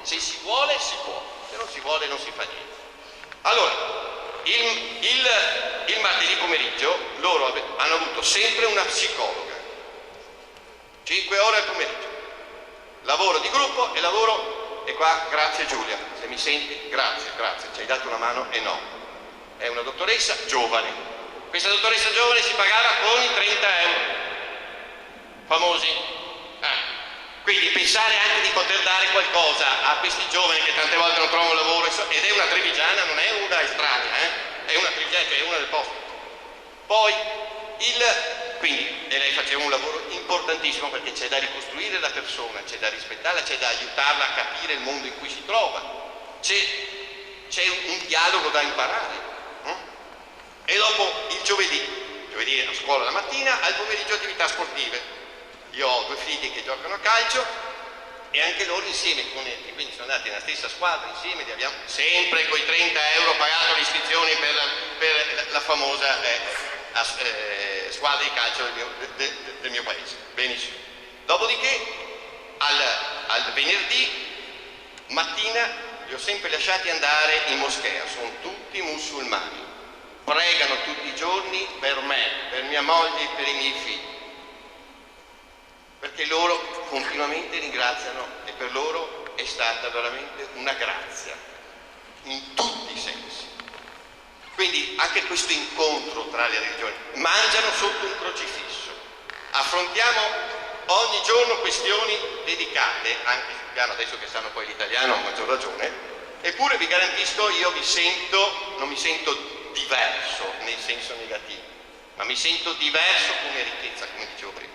Se si vuole si può, se non si vuole non si fa niente. Allora, il martedì pomeriggio loro hanno avuto sempre una psicologa, 5 ore al pomeriggio, lavoro di gruppo e lavoro, e qua grazie Giulia, se mi senti, grazie, ci hai dato una mano enorme. È una dottoressa giovane, questa dottoressa giovane si pagava con i 30 euro, famosi. Quindi pensare anche di poter dare qualcosa a questi giovani che tante volte non trovano lavoro, ed è una trevigiana, non è una estranea, è una trevigiana, cioè è una del posto. Poi quindi lei faceva un lavoro importantissimo, perché c'è da ricostruire la persona, c'è da rispettarla, c'è da aiutarla a capire il mondo in cui si trova, c'è un dialogo da imparare. E dopo il giovedì a scuola la mattina, al pomeriggio attività sportive. Io ho 2 figli che giocano a calcio e anche loro insieme, quindi sono andati nella stessa squadra insieme, abbiamo sempre con i 30 euro pagato le iscrizioni per la famosa squadra di calcio del mio paese. Benissimo. Dopodiché al venerdì mattina li ho sempre lasciati andare in moschea, sono tutti musulmani, pregano tutti i giorni per me, per mia moglie e per i miei figli, perché loro continuamente ringraziano, e per loro è stata veramente una grazia in tutti i sensi. Quindi anche questo incontro tra le religioni, mangiano sotto un crocifisso, affrontiamo ogni giorno questioni dedicate, anche sul piano, adesso che sanno poi l'italiano a maggior ragione, eppure vi garantisco, io non mi sento diverso nel senso negativo, ma mi sento diverso come ricchezza, come dicevo prima.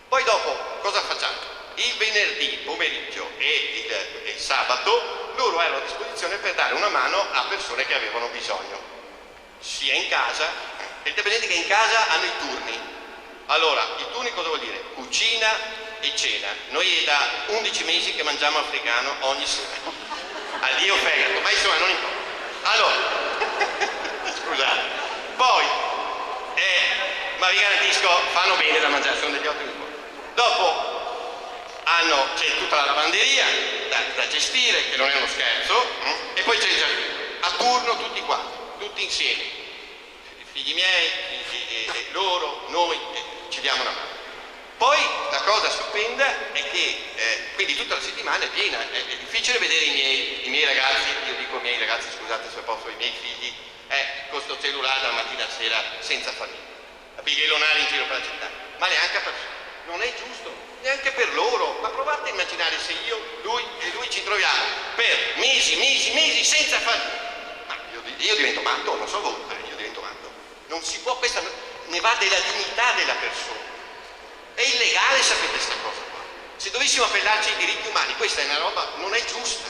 Poi dopo cosa facciamo? Il venerdì pomeriggio e il sabato loro erano a disposizione per dare una mano a persone che avevano bisogno, sia in casa, tenete presente che in casa hanno i turni. Allora, i turni cosa vuol dire? Cucina e cena. Noi è da 11 mesi che mangiamo africano ogni sera. Addio fegato, ma insomma non importa. Allora, scusate. Poi, ma vi garantisco, fanno bene da mangiare, sono degli ottimi. Dopo c'è tutta la lavanderia da gestire, che non è uno scherzo, e poi c'è il giardino, a turno tutti quanti, tutti insieme, i figli miei, loro, noi, ci diamo una mano. Poi la cosa stupenda è che quindi tutta la settimana è piena, è difficile vedere i miei ragazzi, io dico i miei ragazzi, scusate se posso, i miei figli, con sto cellulare dalla mattina alla sera senza famiglia, a bighellonare in giro per la città, ma neanche a persone. Non è giusto, neanche per loro, ma provate a immaginare se io, lui e lui ci troviamo per mesi senza famiglia. Ma io divento matto, non so voi, ma io divento matto. Non si può, questa ne va della dignità della persona. È illegale, sapete questa cosa qua. Se dovessimo appellarci ai diritti umani, questa è una roba, non è giusta,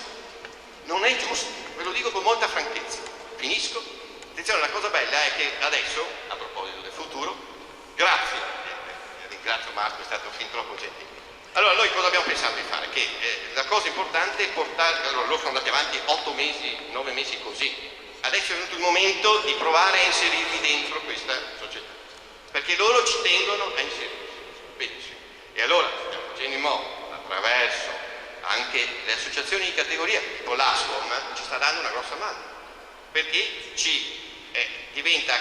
ve lo dico con molta franchezza. Finisco. Attenzione, la cosa bella è che adesso, a proposito del futuro, grazie. Ringrazio Marco, è stato fin troppo gentile. Allora noi cosa abbiamo pensato di fare? Che la cosa importante è portare, allora loro sono andati avanti 8 mesi, 9 mesi così, adesso è venuto il momento di provare a inserirli dentro questa società, perché loro ci tengono a inserirsi. Benissimo. E allora stiamo facendo in modo, attraverso anche le associazioni di categoria, tipo l'ASCOM, ci sta dando una grossa mano, perché diventa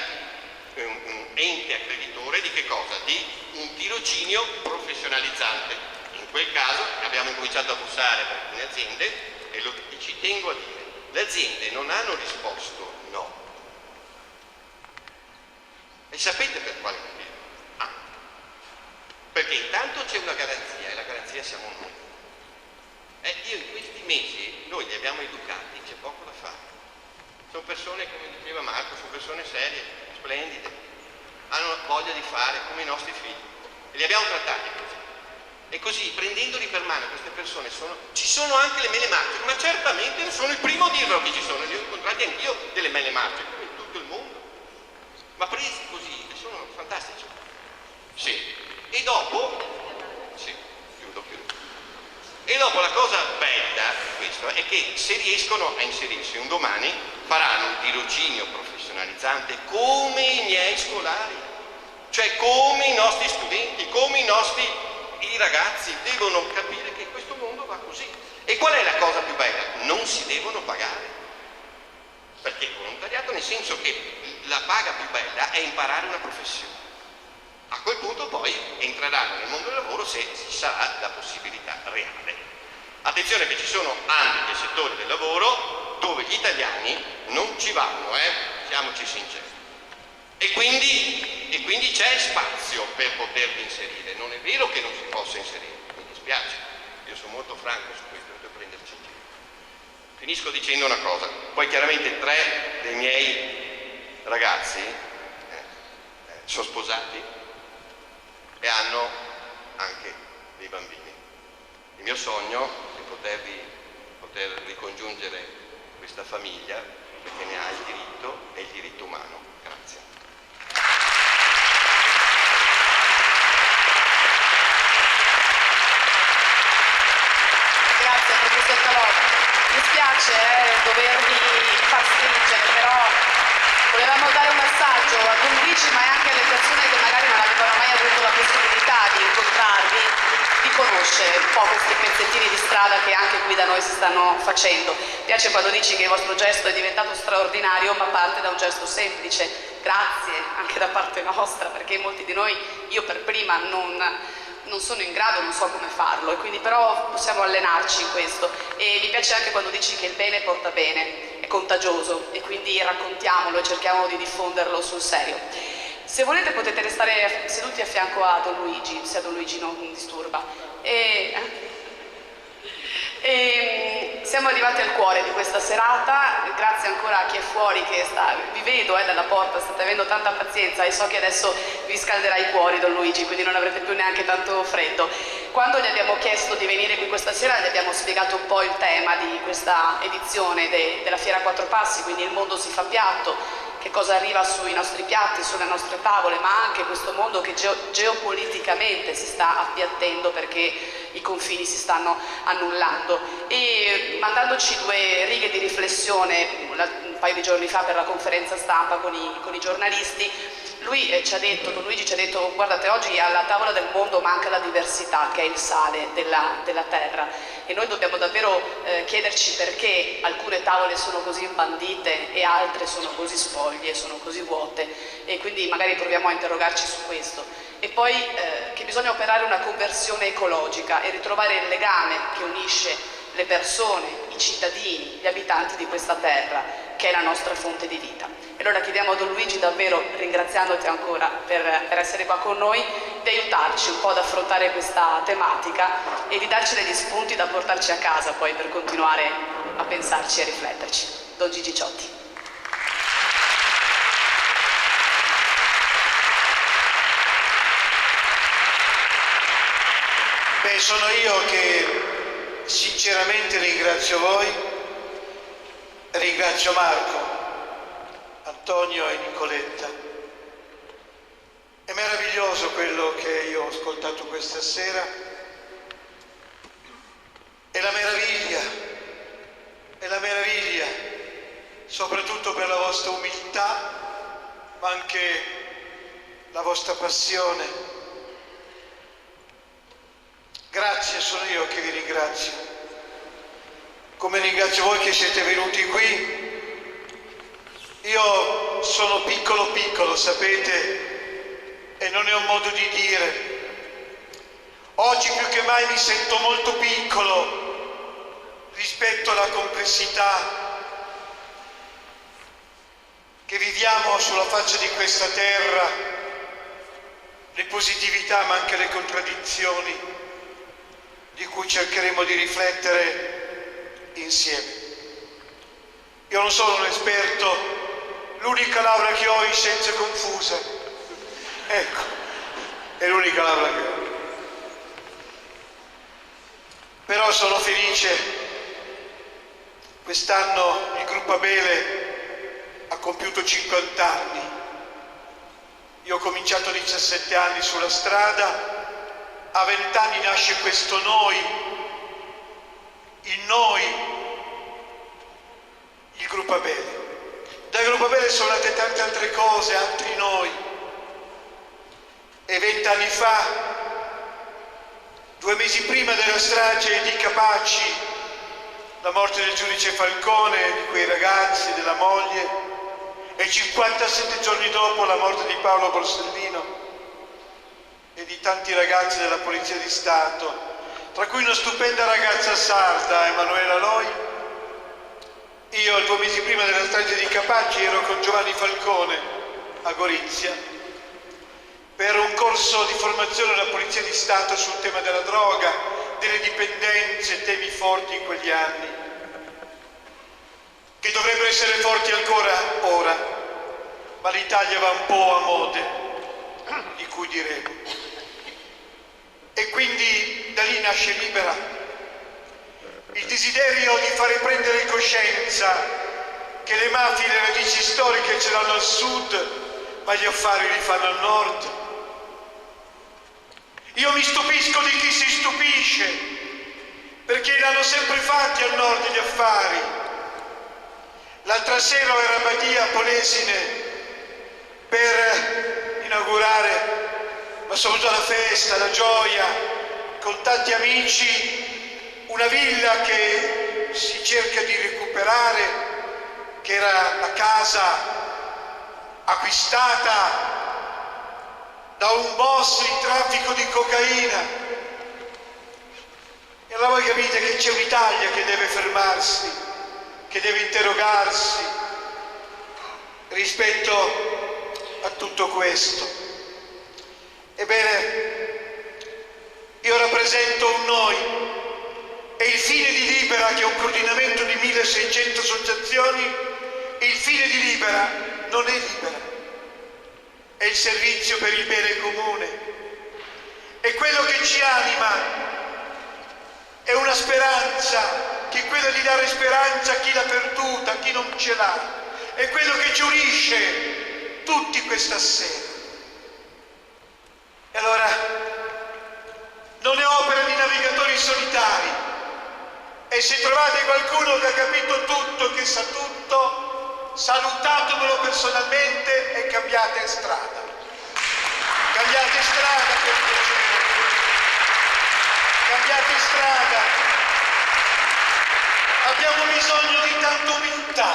un ente accreditore di che cosa? Di un tirocinio professionalizzante. In quel caso abbiamo incominciato a bussare per alcune aziende e ci tengo a dire, le aziende non hanno risposto no. E sapete per quale motivo? Perché intanto c'è una garanzia e la garanzia siamo noi. Io in questi mesi, noi li abbiamo educati, c'è poco da fare. Sono persone, come diceva Marco, sono persone serie, splendide, hanno voglia di fare come i nostri figli. E li abbiamo trattati così. E così, prendendoli per mano, queste persone ci sono anche le mele marce, ma certamente non sono il primo a dirlo che ci sono, li ho incontrati anch'io delle mele marce, come in tutto il mondo. Ma presi così, sono fantastici. Sì. E dopo, chiudo. E dopo la cosa bella di questo è che se riescono a inserirsi un domani faranno un tirocinio professionalizzante come i miei scolari, cioè come i nostri studenti, come i ragazzi devono capire che questo mondo va così. E qual è la cosa più bella? Non si devono pagare, perché il volontariato, nel senso che la paga più bella è imparare una professione. A quel punto poi entreranno nel mondo del lavoro se ci sarà la possibilità reale. Attenzione che ci sono ambiti e settori del lavoro dove gli italiani non ci vanno, siamoci sinceri. E quindi c'è spazio per poterli inserire. Non è vero che non si possa inserire, mi dispiace, io sono molto franco su questo, non devo prenderci in giro. Finisco dicendo una cosa, poi chiaramente 3 dei miei ragazzi sono sposati e hanno anche dei bambini. Il mio sogno è poter ricongiungere questa famiglia, perché ne ha il diritto, è il diritto umano. Grazie.
Grazie professor Calotti. Mi spiace dovervi far stringere, però volevamo dare un assaggio a Don Luigi, ma anche alle persone che magari non avevano mai avuto la possibilità di incontrarvi, di conoscere un po' questi pezzettini di strada che anche qui da noi si stanno facendo. Mi piace quando dici che il vostro gesto è diventato straordinario, ma parte da un gesto semplice. Grazie anche da parte nostra, perché molti di noi, io per prima, non sono in grado, non so come farlo, e quindi però possiamo allenarci in questo. E mi piace anche quando dici che il bene porta bene, è contagioso, e quindi raccontiamolo e cerchiamo di diffonderlo sul serio. Se volete potete restare seduti a fianco a Don Luigi, se a Don Luigi non disturba. Siamo arrivati al cuore di questa serata, grazie ancora a chi è fuori che vi vedo dalla porta, state avendo tanta pazienza e so che adesso vi scalderà i cuori Don Luigi, quindi non avrete più neanche tanto freddo. Quando gli abbiamo chiesto di venire qui questa sera gli abbiamo spiegato un po' il tema di questa edizione della Fiera Quattro Passi, quindi il mondo si fa piatto, che cosa arriva sui nostri piatti, sulle nostre tavole, ma anche questo mondo che geopoliticamente si sta appiattendo perché i confini si stanno annullando. E mandandoci 2 righe di riflessione un paio di giorni fa per la conferenza stampa con i giornalisti, Don Luigi ci ha detto: guardate, oggi alla tavola del mondo manca la diversità, che è il sale della terra, e noi dobbiamo davvero chiederci perché alcune tavole sono così imbandite e altre sono così spoglie, sono così vuote, e quindi magari proviamo a interrogarci su questo. E poi che bisogna operare una conversione ecologica e ritrovare il legame che unisce le persone, i cittadini, gli abitanti di questa terra, che è la nostra fonte di vita. E allora chiediamo a Don Luigi, davvero ringraziandoti ancora per essere qua con noi, di aiutarci un po' ad affrontare questa tematica e di darci degli spunti da portarci a casa poi per continuare a pensarci e rifletterci. Don Gigi Ciotti.
Beh, sono io che sinceramente ringrazio voi, ringrazio Marco, Antonio e Nicoletta. È meraviglioso quello che io ho ascoltato questa sera, è la meraviglia
soprattutto per la vostra umiltà, ma anche la vostra passione. Grazie, sono io che vi ringrazio. Come ringrazio voi che siete venuti qui. Io sono piccolo, sapete, e non ne ho modo di dire. Oggi più che mai mi sento molto piccolo rispetto alla complessità che viviamo sulla faccia di questa terra, le positività ma anche le contraddizioni di cui cercheremo di riflettere insieme. Io non sono un esperto, l'unica laurea che ho è in scienze confuse. Ecco, è l'unica laurea che ho. Però sono felice, quest'anno il Gruppo Abele ha compiuto 50 anni. Io ho cominciato a 17 anni sulla strada, a 20 anni nasce questo noi, il noi, il Gruppo Abele. Dal Gruppo Abele sono nate tante altre cose, altri noi. E 20 anni fa, 2 mesi prima della strage di Capaci, la morte del giudice Falcone, di quei ragazzi, della moglie, e 57 giorni dopo la morte di Paolo Borsellino e di tanti ragazzi della Polizia di Stato, tra cui una stupenda ragazza sarda, Emanuela Loi. Io 2 mesi prima della strage di Capaci ero con Giovanni Falcone a Gorizia per un corso di formazione della Polizia di Stato sul tema della droga, delle dipendenze, temi forti in quegli anni, che dovrebbero essere forti ancora ora, ma l'Italia va un po' a mode, di cui diremo. E quindi da lì nasce Libera, il desiderio di fare prendere coscienza che le mafie e le radici storiche ce l'hanno al sud, ma gli affari li fanno al nord. Io mi stupisco di chi si stupisce, perché li hanno sempre fatti al nord gli affari. L'altra sera ero a Badia, a Polesine, per inaugurare, ma soprattutto la festa, la gioia, con tanti amici, una villa che si cerca di recuperare, che era la casa acquistata da un boss di traffico di cocaina. E allora voi capite che c'è un'Italia che deve fermarsi, che deve interrogarsi rispetto a tutto questo. Ebbene, io rappresento un noi e il fine di Libera, che è un coordinamento di 1600 associazioni, il fine di Libera non è Libera, è il servizio per il bene comune. E quello che ci anima è una speranza, che è quella di dare speranza a chi l'ha perduta, a chi non ce l'ha. È quello che ci unisce tutti questa sera. E allora, non è opera di navigatori solitari. E se trovate qualcuno che ha capito tutto, che sa tutto, salutatemelo personalmente e cambiate strada. Cambiate strada, per piacere. Cambiate strada. Abbiamo bisogno di tanta umiltà,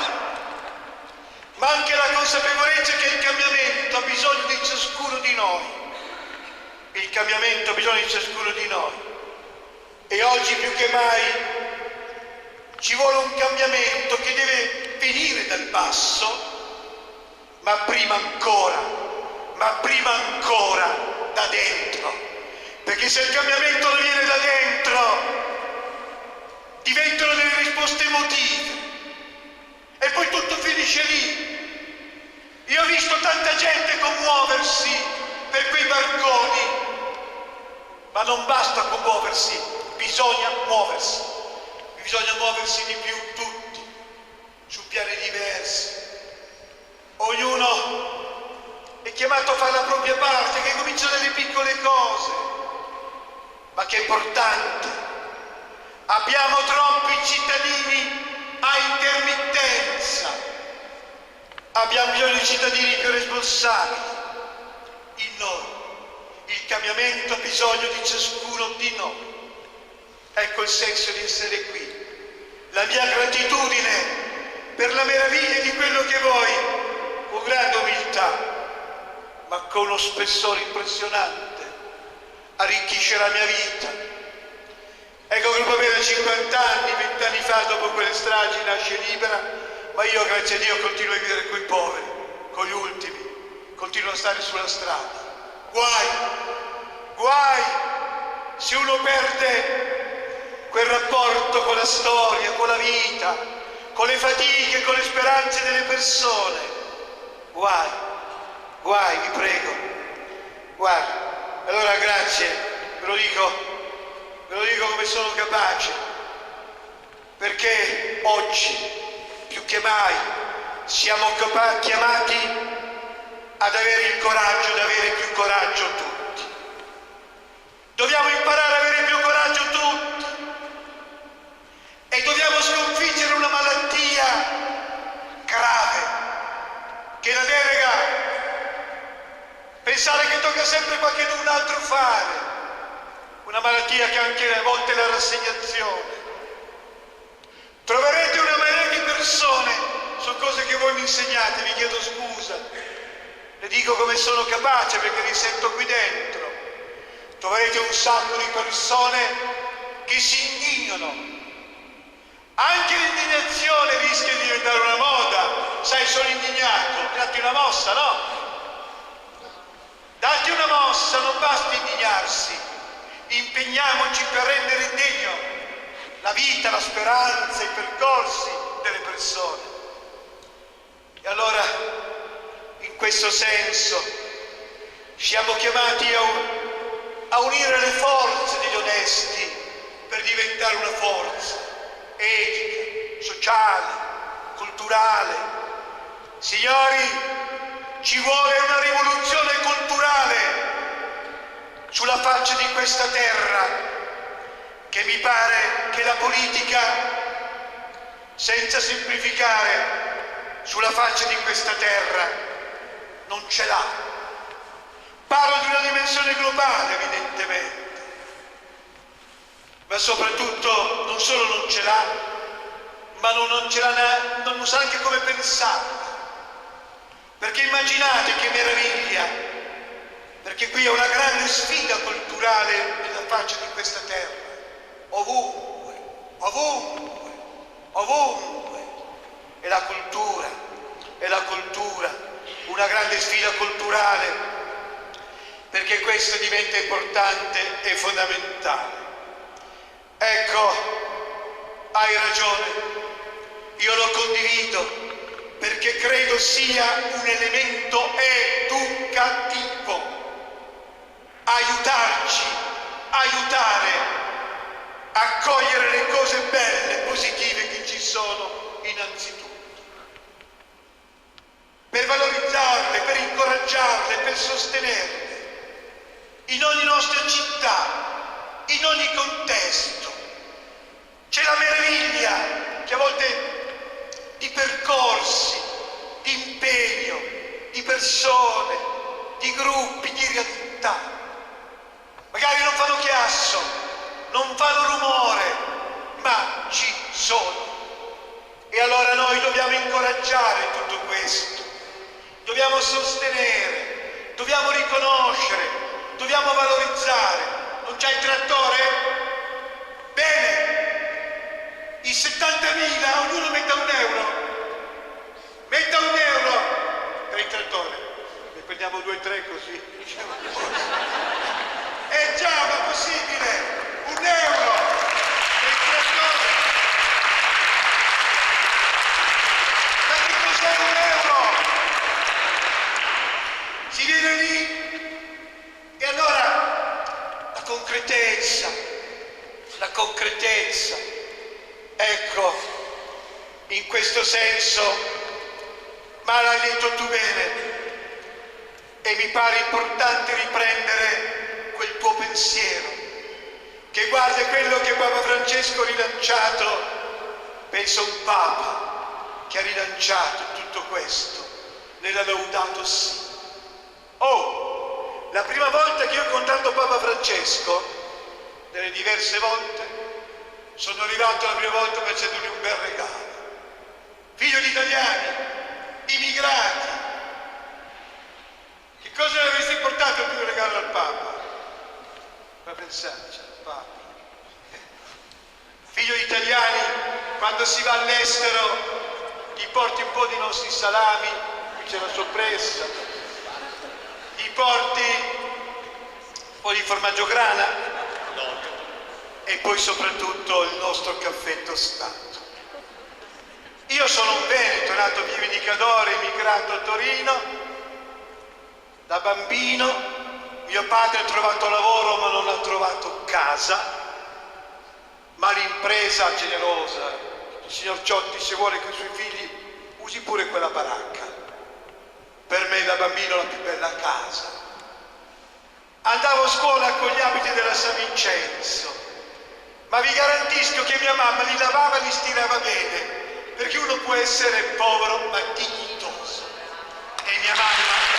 ma anche la consapevolezza che il cambiamento ha bisogno di ciascuno di noi. Il cambiamento ha bisogno di ciascuno di noi. E oggi più che mai ci vuole un cambiamento che deve venire dal basso, ma prima ancora da dentro. Perché se il cambiamento non viene da dentro, diventano delle risposte emotive e poi tutto finisce lì. Io ho visto tanta gente commuoversi per quei barconi, ma non basta commuoversi, bisogna muoversi di più tutti, su piani diversi. Ognuno è chiamato a fare la propria parte, che comincia dalle piccole cose, ma che è importante. Abbiamo troppi cittadini a intermittenza, Abbiamo bisogno di cittadini più responsabili. In noi. Il cambiamento ha bisogno di ciascuno di noi. Ecco il senso di essere qui. La mia gratitudine per la meraviglia di quello che voi, con grande umiltà, ma con uno spessore impressionante, arricchisce la mia vita. Ecco, Gruppo Verde 50 anni, 20 anni fa, dopo quelle stragi, nasce libera, ma io, grazie a Dio, continuo a vivere con i poveri, con gli ultimi, continuo a stare sulla strada. Guai, se uno perde quel rapporto con la storia, con la vita, con le fatiche, con le speranze delle persone. Guai, vi prego. Guarda, allora grazie, ve lo dico come sono capace, perché oggi, più che mai, siamo chiamati ad avere il coraggio, ad avere più coraggio tutti. Dobbiamo imparare ad avere più coraggio tutti e dobbiamo sconfiggere una malattia grave che la delega, pensare che tocca sempre qualcun altro fare, una malattia che anche a volte è la rassegnazione. Troverete una marea di persone su cose che voi mi insegnate, vi chiedo scusa. Le dico come sono capace perché li sento qui dentro. Troverete un sacco di persone che si indignano. Anche l'indignazione rischia di diventare una moda. Sai, sono indignato. Datti una mossa, no? Datti una mossa, non basta indignarsi. Impegniamoci per rendere degno la vita, la speranza, i percorsi delle persone. E allora, in questo senso, siamo chiamati a unire le forze degli onesti per diventare una forza etica, sociale, culturale. Signori, ci vuole una rivoluzione culturale sulla faccia di questa terra, che mi pare che la politica, senza semplificare, sulla faccia di questa terra non ce l'ha. Parlo di una dimensione globale, evidentemente, ma soprattutto non solo non ce l'ha, ma non sa neanche come pensare. Perché immaginate che meraviglia, perché qui è una grande sfida culturale nella faccia di questa terra, ovunque, è la cultura, una grande sfida culturale, perché questo diventa importante e fondamentale. Ecco, hai ragione, io lo condivido, perché credo sia un elemento educativo, aiutare a cogliere le cose belle, positive che ci sono innanzitutto, per valorizzarle, per incoraggiarle, per sostenerle in ogni nostra città, in ogni contesto. C'è la meraviglia che a volte di percorsi, di impegno, di persone, di gruppi, di realtà. Magari non fanno chiasso, non fanno rumore, ma ci sono. E allora noi dobbiamo incoraggiare tutto questo, dobbiamo sostenere, dobbiamo riconoscere, dobbiamo valorizzare. Non c'è il trattore? Bene! I 70.000, ognuno metta €1. Metta €1 per il trattore. Ne prendiamo 2 o 3 così. Già, ma è possibile! €1 per il trattore. Ma che cos'è €1? Si viene lì e allora la concretezza. Ecco, in questo senso, ma l'hai detto tu bene, e mi pare importante riprendere quel tuo pensiero, che guarda quello che Papa Francesco ha rilanciato, penso un Papa che ha rilanciato tutto questo, nella Laudato Si. La prima volta che io ho incontrato Papa Francesco, delle diverse volte, sono arrivato la prima volta facendogli un bel regalo. Figlio di italiani, immigrati, che cosa le avresti portato più un regalo al Papa? Ma pensarci, Papa. Figlio di italiani, quando si va all'estero gli porti un po' di nostri salami, qui c'è la soppressa, gli porti un po' di formaggio grana e poi soprattutto il nostro caffè tostato. Io sono un veneto, nato a Pieve di Cadore, immigrato a Torino. Da bambino mio padre ha trovato lavoro ma non ha trovato casa, ma l'impresa generosa, il signor Ciotti, se vuole con i suoi figli usi pure quella baracca. Per me da bambino la più bella casa. Andavo a scuola con gli abiti della San Vincenzo, ma vi garantisco che mia mamma li lavava e li stirava bene, perché uno può essere povero ma dignitoso. E mia mamma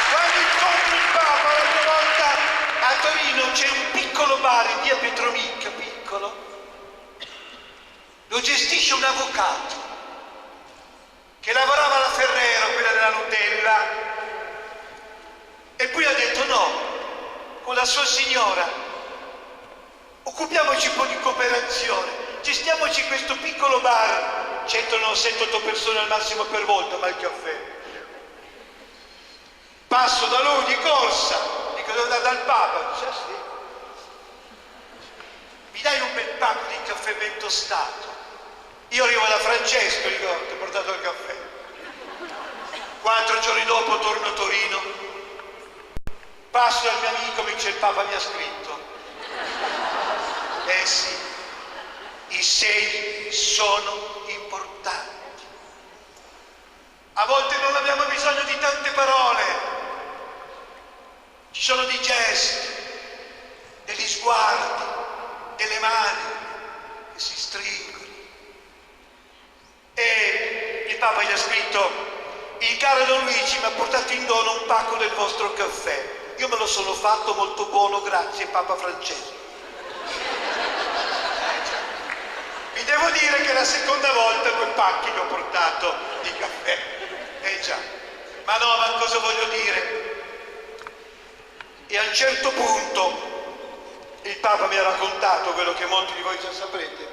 quando incontro il Papa la prima volta a Torino c'è un piccolo bar in via Petromicca, piccolo, lo gestisce un avvocato che lavorava alla Ferrero, quella della Nutella, e poi ha detto no, con la sua signora occupiamoci un po' di cooperazione, gestiamoci questo piccolo bar, 107-8 persone al massimo per volta, ma il caffè. Passo da lui di corsa, dico devo andare dal Papa, dice sì. Mi dai un bel pacco di caffè ben tostato? Io arrivo da Francesco, dico ti ho portato il caffè. 4 giorni dopo torno a Torino, passo dal mio amico, mi dice il Papa mi ha scritto. Eh sì, i segni sono importanti. A volte non abbiamo bisogno di tante parole, ci sono dei gesti, degli sguardi, delle mani che si stringono. E il Papa gli ha scritto: il caro Don Luigi mi ha portato in dono un pacco del vostro caffè. Io me lo sono fatto molto buono, grazie Papa Francesco. Vi devo dire che la seconda volta 2 pacchi mi ho portato di caffè. Già. Ma no, ma cosa voglio dire? E a un certo punto il Papa mi ha raccontato quello che molti di voi già saprete,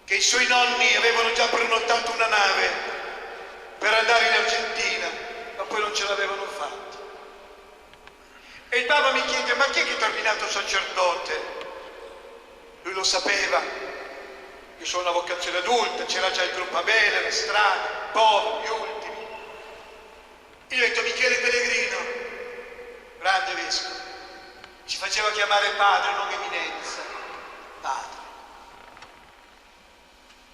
che i suoi nonni avevano già prenotato una nave per andare in Argentina, ma poi non ce l'avevano fatta. E il Papa mi chiede: ma chi è che ti ha ordinato sacerdote? Lui lo sapeva, io sono una vocazione adulta, c'era già il gruppo Abele, le strade, i poveri, gli ultimi. Io ho detto: Michele Pellegrino, grande vescovo, ci faceva chiamare padre, non eminenza, padre.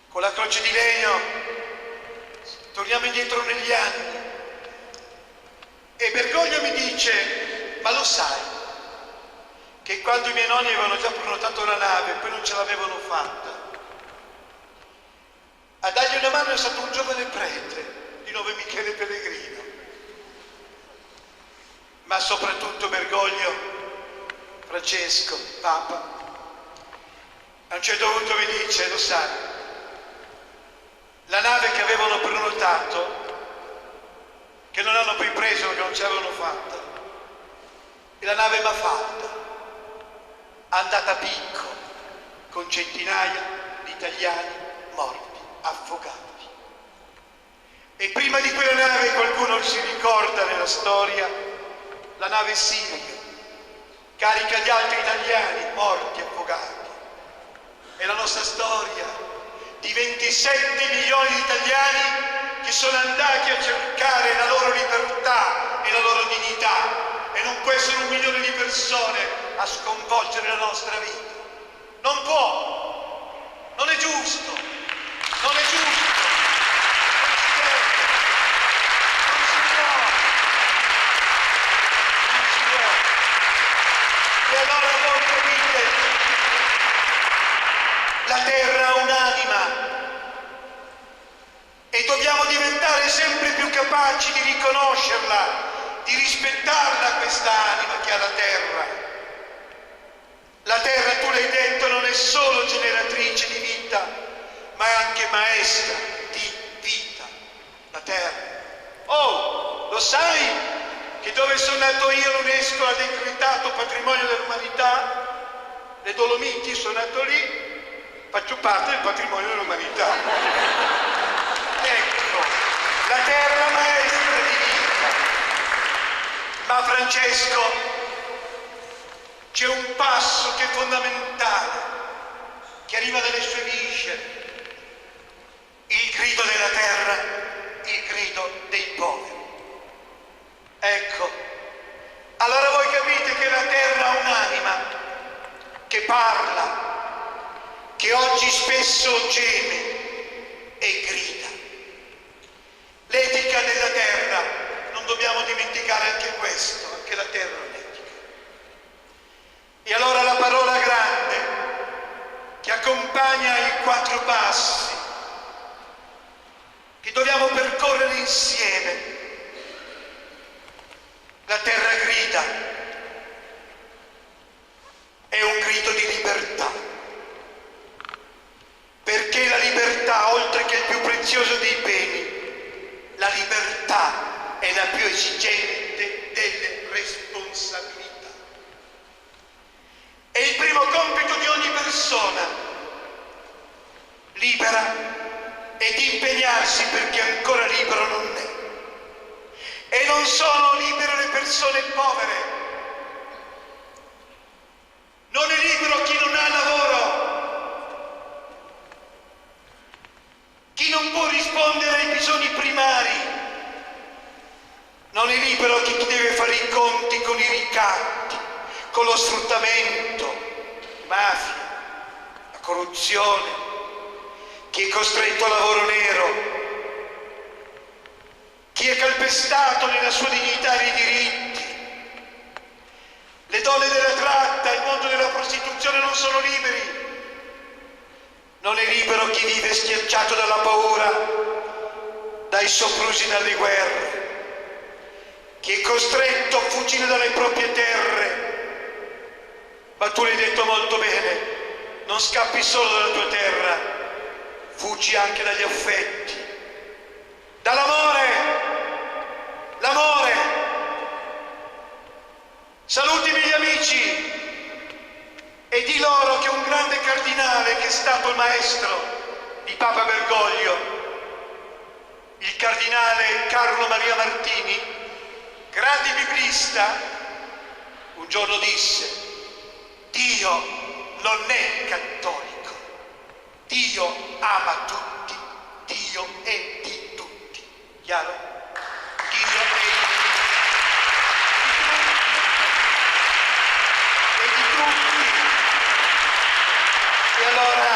Con la croce di legno torniamo indietro negli anni e Bergoglio mi dice: ma lo sai che quando i miei nonni avevano già prenotato la nave e poi non ce l'avevano fatta, a dargli una mano è stato un giovane prete di nome Michele Pellegrino. Ma soprattutto Bergoglio, Francesco, Papa, a un certo punto mi dice: lo sai, la nave che avevano prenotato, che non hanno poi preso perché non ce l'avevano fatta, e la nave m'ha fatta, andata a picco, con centinaia di italiani morti, affogati. E prima di quella nave, qualcuno si ricorda nella storia, la nave Silvio, carica di altri italiani morti, affogati. È la nostra storia di 27 milioni di italiani che sono andati a cercare la loro libertà e la loro dignità, e non può essere 1 milione di persone a sconvolgere la nostra vita. Non può, non è giusto, non è giusto, non si deve, non si può, non si può. E allora voi capite maestra di vita, la terra. Oh, lo sai che dove sono nato io l'UNESCO ha decretato patrimonio dell'umanità? Le Dolomiti, sono nato lì, faccio parte del patrimonio dell'umanità. Ecco, la terra maestra di vita. Ma Francesco, c'è un passo che è fondamentale, che arriva dalle sue viscere. Il grido della terra, il grido dei poveri. Ecco, allora voi capite che la terra ha un'anima che parla, che oggi spesso geme e grida. L'etica della terra, non dobbiamo dimenticare anche questo, anche la terra è un'etica. E allora la parola grande che accompagna i 4 passi che dobbiamo percorrere insieme. La terra grida, è un grido di libertà, perché la libertà, oltre che il più prezioso dei beni, la libertà è la più esigente delle responsabilità. È il primo compito di ogni persona, libera, e di impegnarsi perché ancora libero non è. E non sono libere le persone povere. Non è libero chi non ha lavoro, chi non può rispondere ai bisogni primari. Non è libero chi deve fare i conti con i ricatti, con lo sfruttamento, mafia, la corruzione, chi è costretto al lavoro nero, chi è calpestato nella sua dignità e nei diritti. Le donne della tratta, il mondo della prostituzione non sono liberi. Non è libero chi vive schiacciato dalla paura, dai soprusi dalle guerre, chi è costretto a fuggire dalle proprie terre. Ma tu l'hai detto molto bene, non scappi solo dalla tua terra, fuggi anche dagli affetti, dall'amore. L'amore. Salutimi gli amici e di loro che un grande cardinale che è stato il maestro di Papa Bergoglio, il cardinale Carlo Maria Martini, grande biblista, un giorno disse: Dio non è cattolico, Dio ama tutti, Dio è di tutti. Chiaro? E allora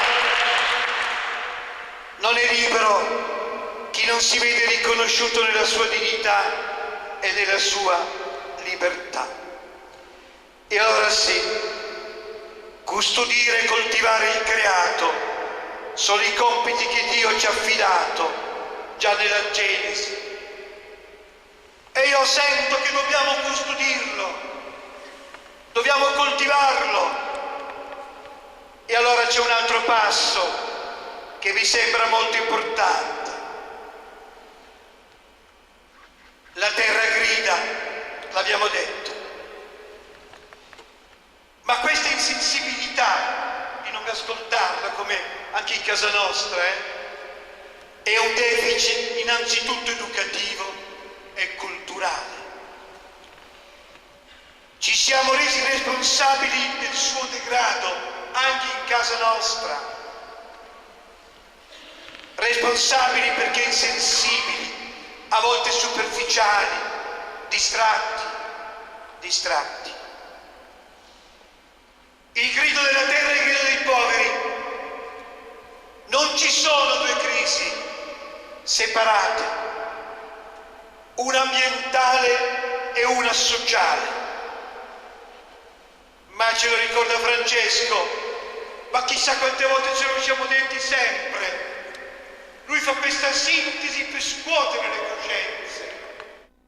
non è libero chi non si vede riconosciuto nella sua dignità e nella sua libertà. E allora sì, custodire e coltivare il creato sono i compiti che Dio ci ha affidato già nella Genesi. E io sento che dobbiamo custodirlo, dobbiamo coltivarlo. E allora c'è un altro passo che mi sembra molto importante. La terra grida, l'abbiamo detto. Ma questa insensibilità di non ascoltarla, come anche in casa nostra, è un deficit innanzitutto educativo e culturale. Ci siamo resi responsabili del suo degrado anche in casa nostra, responsabili perché insensibili, a volte superficiali, distratti. Il grido della terra e il grido dei poveri. Non ci sono due crisi separate, una ambientale e una sociale. Ma ce lo ricorda Francesco, ma chissà quante volte ce lo siamo detti sempre. Lui fa questa sintesi per scuotere le coscienze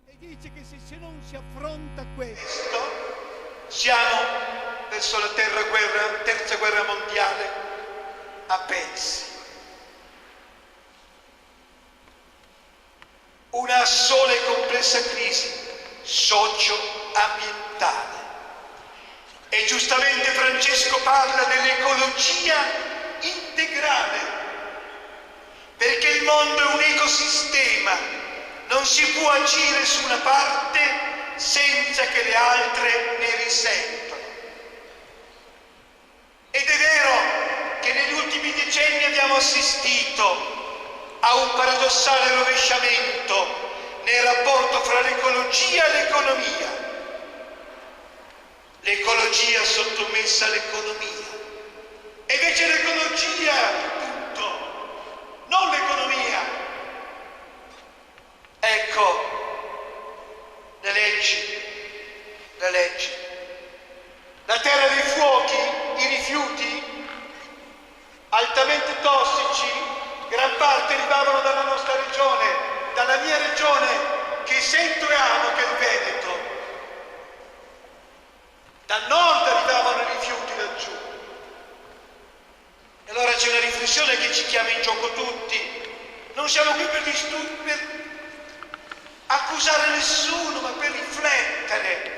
e dice che se non si affronta questo, siamo verso la terza guerra mondiale a pezzi. una sola e complessa crisi socio-ambientale. E giustamente Francesco parla dell'ecologia integrale, perché il mondo è un ecosistema, non si può agire su una parte senza che le altre ne risentano. Ed è vero che negli ultimi decenni abbiamo assistito a un paradossale rovesciamento nel rapporto fra l'ecologia e l'economia. L'ecologia sottomessa all'economia. E invece l'ecologia è tutto, non l'economia. Ecco, le leggi. La terra dei fuochi, i rifiuti altamente tossici, gran parte arrivavano dalla nostra regione, dalla mia regione, che sento e amo, che è il Veneto. Dal nord arrivavano i rifiuti laggiù. E allora c'è una riflessione che ci chiama in gioco tutti. Non siamo qui per accusare nessuno, ma per riflettere.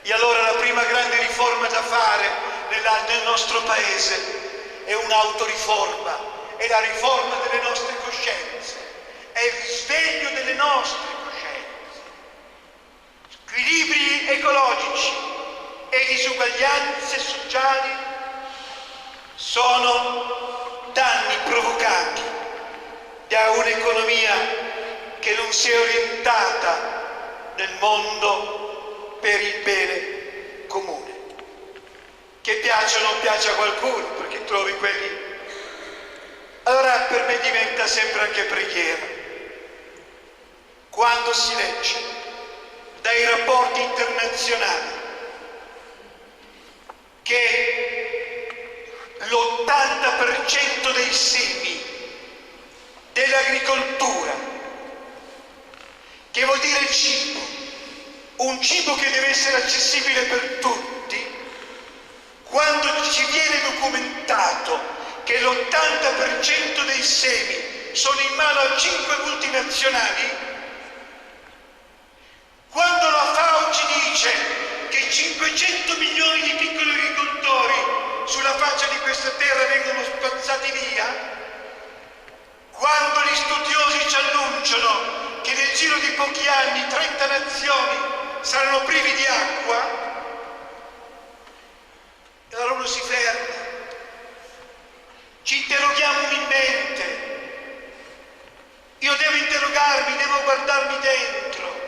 E allora la prima grande riforma da fare nel nostro paese è un'autoriforma, è la riforma delle nostre coscienze, è il risveglio delle nostre coscienze. Squilibri ecologici e disuguaglianze sociali sono danni provocati da un'economia che non si è orientata nel mondo per il bene comune. Che piace o non piace a qualcuno, perché trovi quelli. Allora per me diventa sempre anche preghiera. Quando si legge dai rapporti internazionali che l'80% dei semi dell'agricoltura, che vuol dire cibo, un cibo che deve essere accessibile per tutti, quando ci viene documentato che l'80% dei semi sono in mano a 5 multinazionali, quando la FAO ci dice che 500 milioni di piccoli agricoltori sulla faccia di questa terra vengono spazzati via, quando gli studiosi ci annunciano che nel giro di pochi anni 30 nazioni saranno privi di acqua, e allora uno si ferma, ci interroghiamo umilmente. Io devo interrogarmi, devo guardarmi dentro.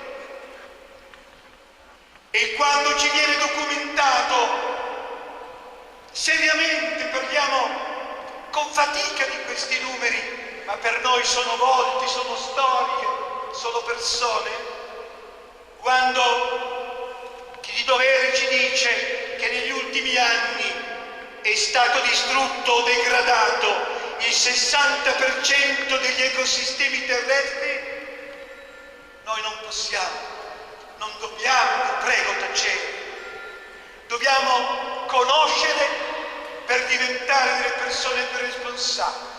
E quando ci viene documentato, seriamente parliamo con fatica di questi numeri, ma per noi sono volti, sono storie, sono persone. Quando chi di dovere ci dice che negli ultimi anni è stato distrutto o degradato il 60% degli ecosistemi terrestri, noi non possiamo, non dobbiamo, vi prego, tacere. Dobbiamo conoscere per diventare delle persone più responsabili.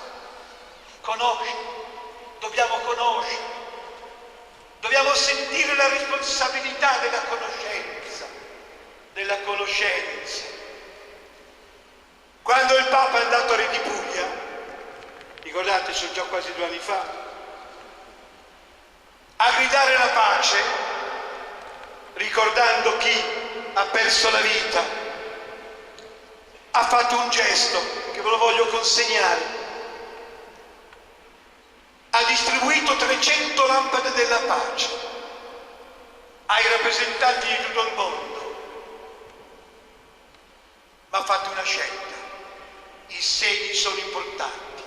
Dobbiamo conoscere. Dobbiamo sentire la responsabilità della conoscenza. Quando il Papa è andato a Re di Puglia, ricordate, sono già quasi 2 anni fa, a gridare la pace, ricordando chi ha perso la vita, ha fatto un gesto che ve lo voglio consegnare. Ha distribuito 300 lampade della pace ai rappresentanti di tutto il mondo, ma ha fatto una scelta. I segni sono importanti.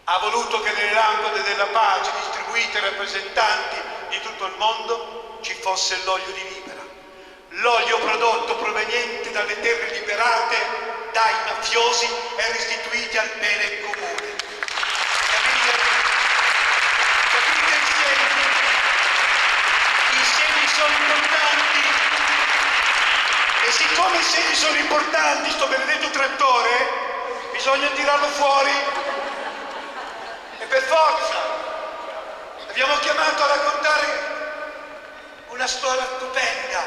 Ha voluto che nelle lampade della pace distribuite ai rappresentanti di tutto il mondo ci fosse l'olio di libera, l'olio prodotto proveniente dalle terre liberate dai mafiosi e restituite al bene comune. Capite i segni sono importanti, e siccome i segni sono importanti, sto benedetto trattore bisogna tirarlo fuori, e per forza abbiamo chiamato a raccontare una storia stupenda,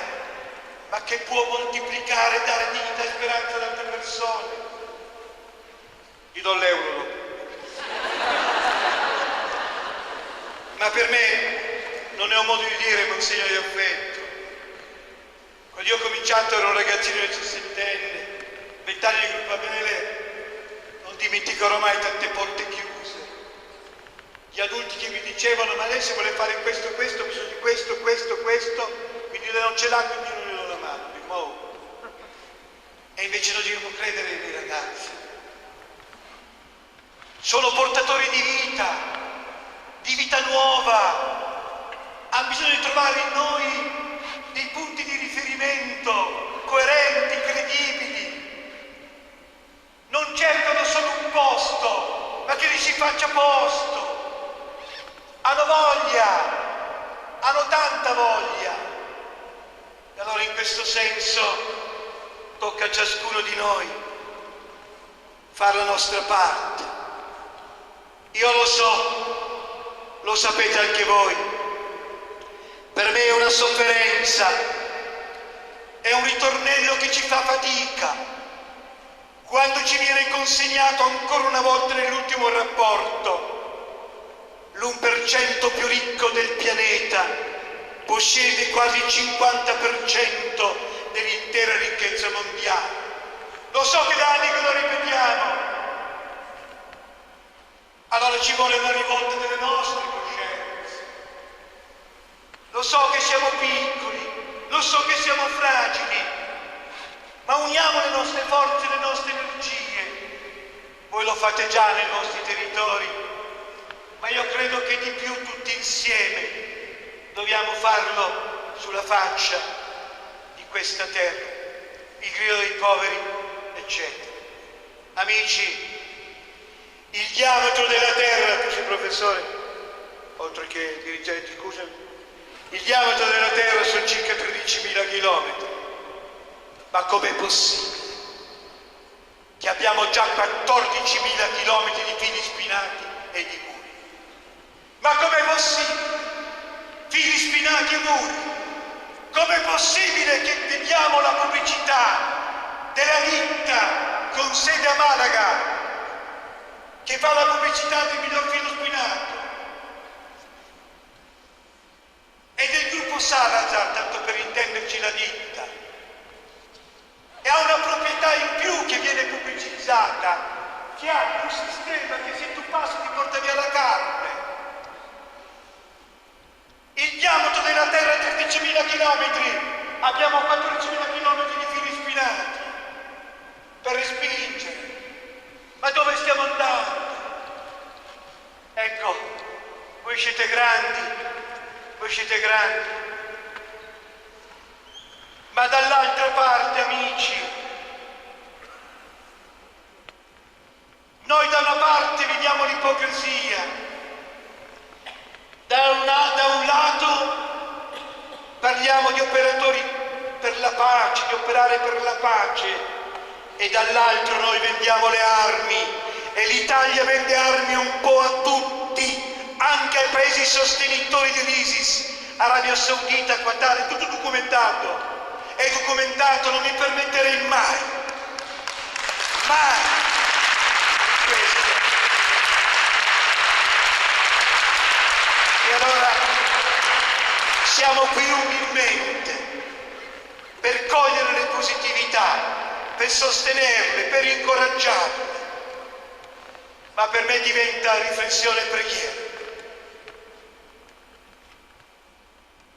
ma che può moltiplicare e dare dignità e speranza ad altre persone. Gli do l'euro dopo. Ma per me non è un modo di dire, ma un segno di affetto. Quando io ho cominciato ero un ragazzino 17enne, 20 anni di gruppo Abele, non dimenticherò mai tante porte chiuse. Gli adulti che mi dicevano: ma lei se vuole fare questo, questo, ha bisogno di questo, questo, quindi lei non ce l'ha, quindi non le do la mano, mi muovo. E invece non dobbiamo credere ai miei ragazzi. Sono portatori di vita nuova, hanno bisogno di trovare in noi dei punti di riferimento coerenti, credibili. Non cercano solo un posto, ma che li si faccia posto. Hanno voglia, hanno tanta voglia. E allora in questo senso tocca a ciascuno di noi fare la nostra parte. Io lo so, lo sapete anche voi, per me è una sofferenza, è un ritornello che ci fa fatica, quando ci viene consegnato ancora una volta nell'ultimo rapporto, l'1% più ricco del pianeta possiede quasi il 50% dell'intera ricchezza mondiale. Lo so che da anni che lo ripetiamo. Allora ci vuole una rivolta delle nostre coscienze. Lo so che siamo piccoli, lo so che siamo fragili, ma uniamo le nostre forze, le nostre energie. Voi lo fate già nei vostri territori, ma io credo che di più tutti insieme dobbiamo farlo sulla faccia di questa terra. Il grido dei poveri, eccetera. Amici, il diametro della Terra, tu sei professore, oltre che dirigente, scusami, il diametro della Terra sono circa 13.000 chilometri. Ma com'è possibile che abbiamo già 14.000 chilometri di fili spinati e di muri? Ma com'è possibile? Fili spinati e muri? Com'è possibile che vediamo la pubblicità della ditta con sede a Malaga che fa la pubblicità del miglior filo spinato e del gruppo Salazar, tanto per intenderci la ditta, e ha una proprietà in più che viene pubblicizzata, che ha un sistema che se tu passi ti porta via la carne. Il diametro della Terra è 13.000 chilometri, abbiamo 14.000 chilometri di fili spinati per respingere. Ma dove stiamo andando? Ecco, voi siete grandi, ma dall'altra parte, amici, noi da una parte vediamo l'ipocrisia, da un lato parliamo di operatori per la pace, di operare per la pace, e dall'altro noi vendiamo le armi, e l'Italia vende armi un po' a tutti, anche ai paesi sostenitori dell'ISIS, Arabia Saudita, Qatar, è tutto documentato. È documentato, non mi permetterei mai questo. E allora siamo qui umilmente per cogliere le positività, per sostenerle, per incoraggiarle, ma per me diventa riflessione e preghiera.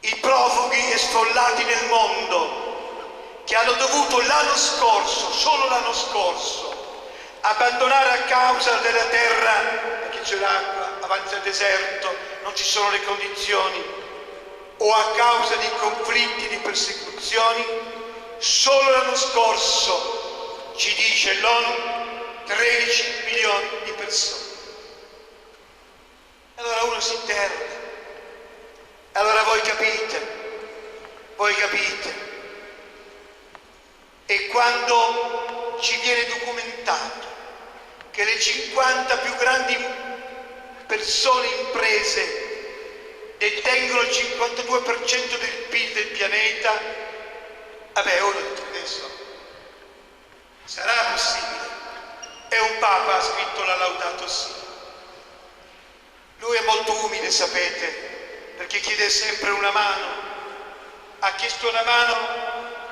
I profughi e sfollati nel mondo che hanno dovuto l'anno scorso, solo l'anno scorso, abbandonare a causa della terra, perché c'è l'acqua, avanza il deserto, non ci sono le condizioni, o a causa di conflitti, di persecuzioni, solo l'anno scorso, ci dice l'ONU, 13 milioni di persone. Allora uno si interroga, allora voi capite, e quando ci viene documentato che le 50 più grandi persone, imprese detengono il 52% del PIL del pianeta, vabbè, uno adesso sarà possibile. E un Papa ha scritto la Laudato Si. Lui è molto umile, sapete, perché chiede sempre una mano. Ha chiesto una mano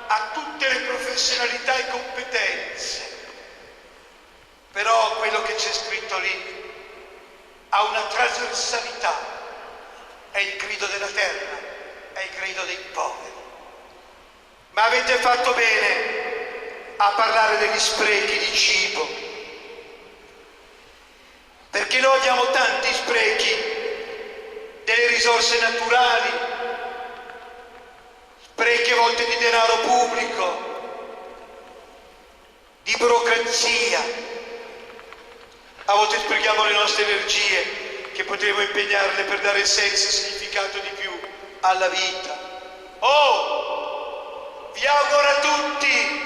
a tutte le professionalità e competenze. Però quello che c'è scritto lì ha una trasversalità. È il grido della terra, è il grido dei poveri. Ma avete fatto bene a parlare degli sprechi di cibo. Perché noi abbiamo tanti sprechi delle risorse naturali, sprechi a volte di denaro pubblico, di burocrazia. A volte sprechiamo le nostre energie che potremmo impegnarle per dare senso e significato di più alla vita. Oh, vi auguro a tutti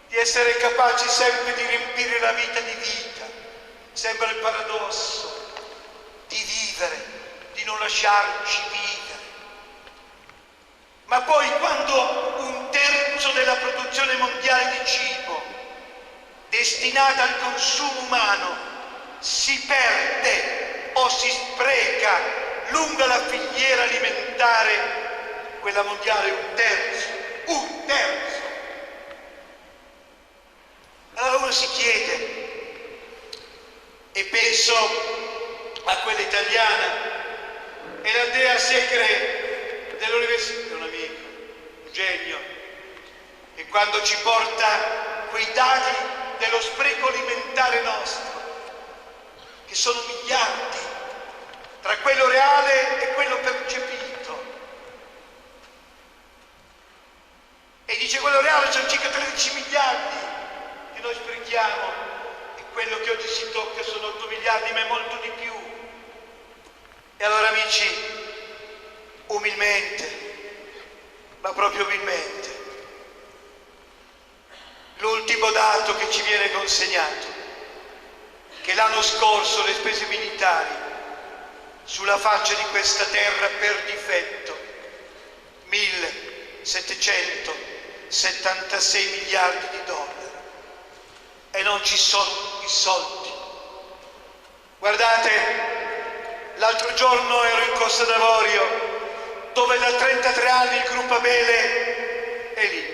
di essere capaci sempre di riempire la vita di vita. Sembra il paradosso di vivere, di non lasciarci vivere. Ma poi quando 1/3 della produzione mondiale di cibo destinata al consumo umano si perde o si spreca lungo la filiera alimentare, quella mondiale 1/3. Allora uno si chiede, e penso a quella italiana, e l'Andrea Segre dell'università, un amico, un genio, e quando ci porta quei dati dello spreco alimentare nostro, che sono miliardi, tra quello reale e quello percepito, e dice quello reale sono circa 13 miliardi che noi sprechiamo, quello che oggi si tocca sono 8 miliardi, ma è molto di più. E allora amici, umilmente, ma proprio umilmente, l'ultimo dato che ci viene consegnato, che l'anno scorso le spese militari sulla faccia di questa terra per difetto, 1.776 miliardi di dollari. E non ci sono i soldi. Guardate, l'altro giorno ero in Costa d'Avorio, dove da 33 anni il gruppo Abele è lì.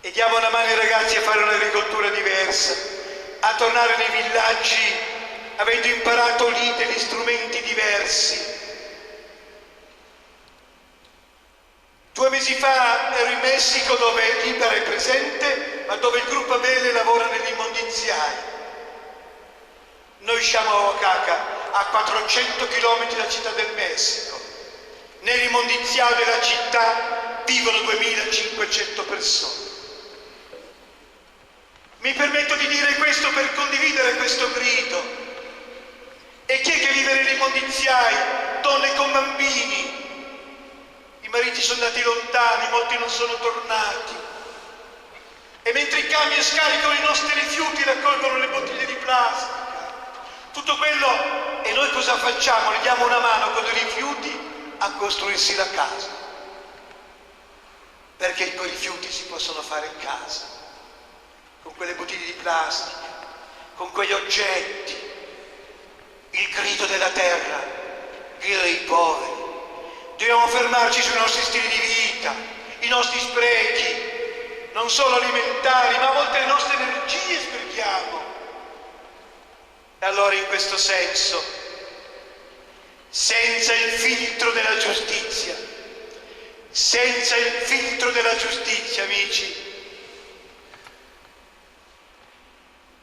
E diamo una mano ai ragazzi a fare un'agricoltura diversa, a tornare nei villaggi, avendo imparato lì degli strumenti diversi. 2 mesi fa ero in Messico, dove Libera è presente, ma dove il gruppo Abele lavora nell'immondiziaio. Noi siamo a Oaxaca, a 400 km dalla città del Messico. Nell'immondiziaio della città vivono 2500 persone. Mi permetto di dire questo per condividere questo grido. E chi è che vive nell'immondiziaio? Donne con bambini. I mariti sono andati lontani, molti non sono tornati. E mentre i camion scaricano i nostri rifiuti, raccolgono le bottiglie di plastica, tutto quello, e noi cosa facciamo? Gli diamo una mano con i rifiuti a costruirsi la casa, perché con i rifiuti si possono fare casa, con quelle bottiglie di plastica, con quegli oggetti. Il grido della terra, il grido dei poveri. Dobbiamo fermarci sui nostri stili di vita, i nostri sprechi, non solo alimentari, ma a volte le nostre energie sprechiamo. E allora in questo senso, senza il filtro della giustizia, amici,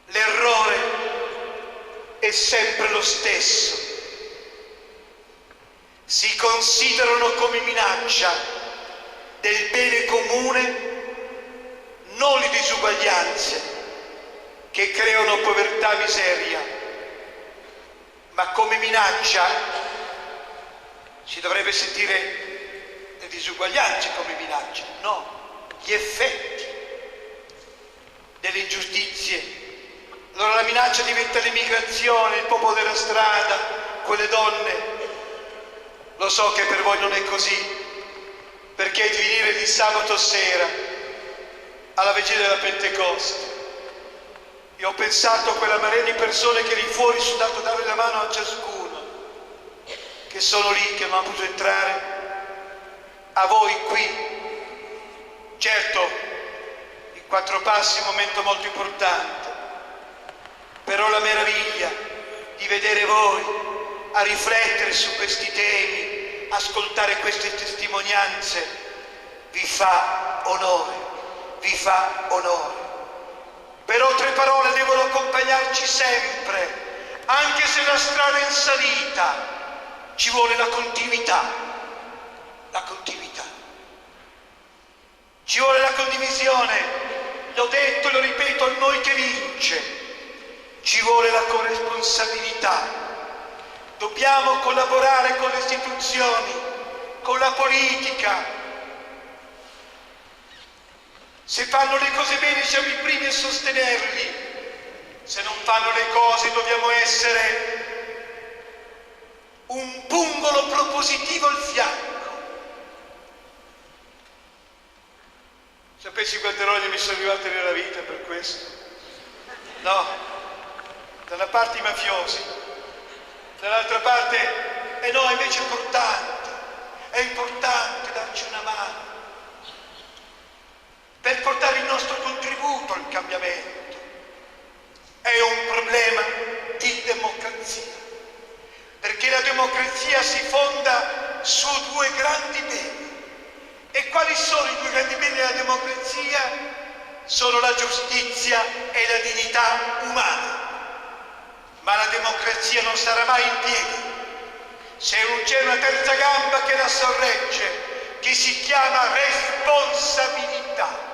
l'errore è sempre lo stesso. Si considerano come minaccia del bene comune non le disuguaglianze che creano povertà e miseria, ma come minaccia si dovrebbe sentire le disuguaglianze come minaccia, no, gli effetti delle ingiustizie. Allora la minaccia diventa l'immigrazione, il popolo della strada, quelle donne. Lo so che per voi non è così, perché di venire di sabato sera alla vigilia della Pentecoste, io ho pensato a quella marea di persone che lì fuori sono andato a dare la mano a ciascuno, che sono lì, che non hanno potuto entrare, a voi qui. Certo, i 4 passi è un momento molto importante, però la meraviglia di vedere voi a riflettere su questi temi, ascoltare queste testimonianze, vi fa onore, vi fa onore. Però 3 parole devono accompagnarci sempre, anche se la strada è in salita, ci vuole la continuità, la continuità. Ci vuole la condivisione, l'ho detto e lo ripeto, a noi che vince, ci vuole la corresponsabilità. Dobbiamo collaborare con le istituzioni, con la politica. Se fanno le cose bene siamo i primi a sostenerli, se non fanno le cose dobbiamo essere un pungolo propositivo al fianco. Sapessi quante rogne mi sono arrivate nella vita per questo? No, da una parte i mafiosi, dall'altra parte, e no, invece è importante darci una mano per portare il nostro contributo al cambiamento. È un problema di democrazia, perché la democrazia si fonda su 2 grandi beni. E quali sono i 2 grandi beni della democrazia? Sono la giustizia e la dignità umana. Ma la democrazia non sarà mai in piedi se non c'è una terza gamba che la sorregge, che si chiama responsabilità.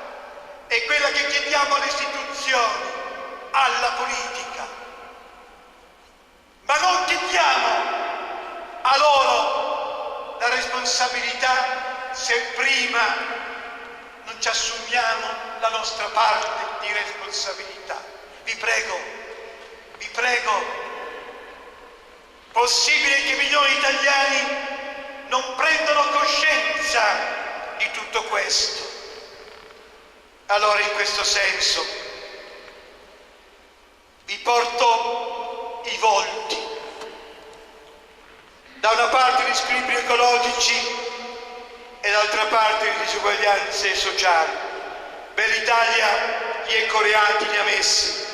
È quella che chiediamo alle istituzioni, alla politica. Ma non chiediamo a loro la responsabilità se prima non ci assumiamo la nostra parte di responsabilità. Vi prego, possibile che milioni di italiani non prendano coscienza di tutto questo? Allora, in questo senso, vi porto i volti. Da una parte gli squilibri ecologici e d'altra parte le disuguaglianze sociali. Beh, l'Italia gli ecoreati ne ha messi,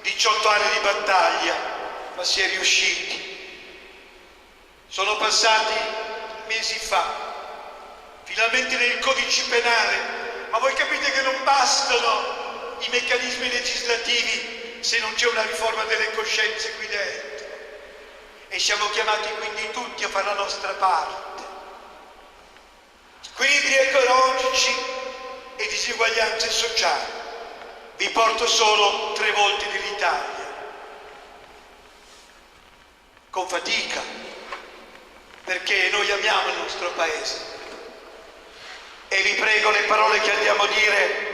18 anni di battaglia, ma si è riusciti. Sono passati mesi fa, finalmente nel codice penale, ma voi capite che non bastano i meccanismi legislativi se non c'è una riforma delle coscienze qui dentro. E siamo chiamati quindi tutti a fare la nostra parte. Squilibri ecologici e disuguaglianze sociali. Vi porto solo 3 volti dell'Italia. Con fatica, perché noi amiamo il nostro paese. E vi prego, le parole che andiamo a dire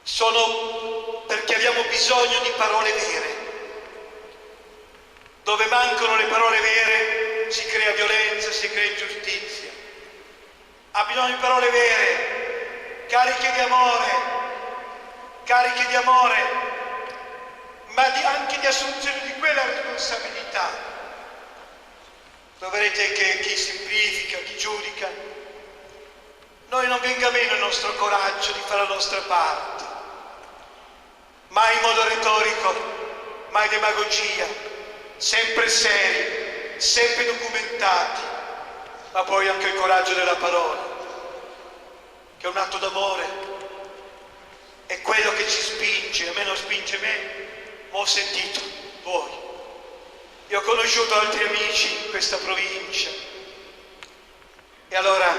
sono perché abbiamo bisogno di parole vere. Dove mancano le parole vere si crea violenza, si crea ingiustizia. Ha bisogno di parole vere, cariche di amore, ma anche di assunzione di quella responsabilità. Troverete che chi semplifica, chi giudica, noi non venga meno il nostro coraggio di fare la nostra parte, mai in modo retorico, mai demagogia, sempre seri, sempre documentati, ma poi anche il coraggio della parola, che è un atto d'amore, è quello che ci spinge. A me non spinge me, ma ho sentito voi. Io ho conosciuto altri amici in questa provincia. E allora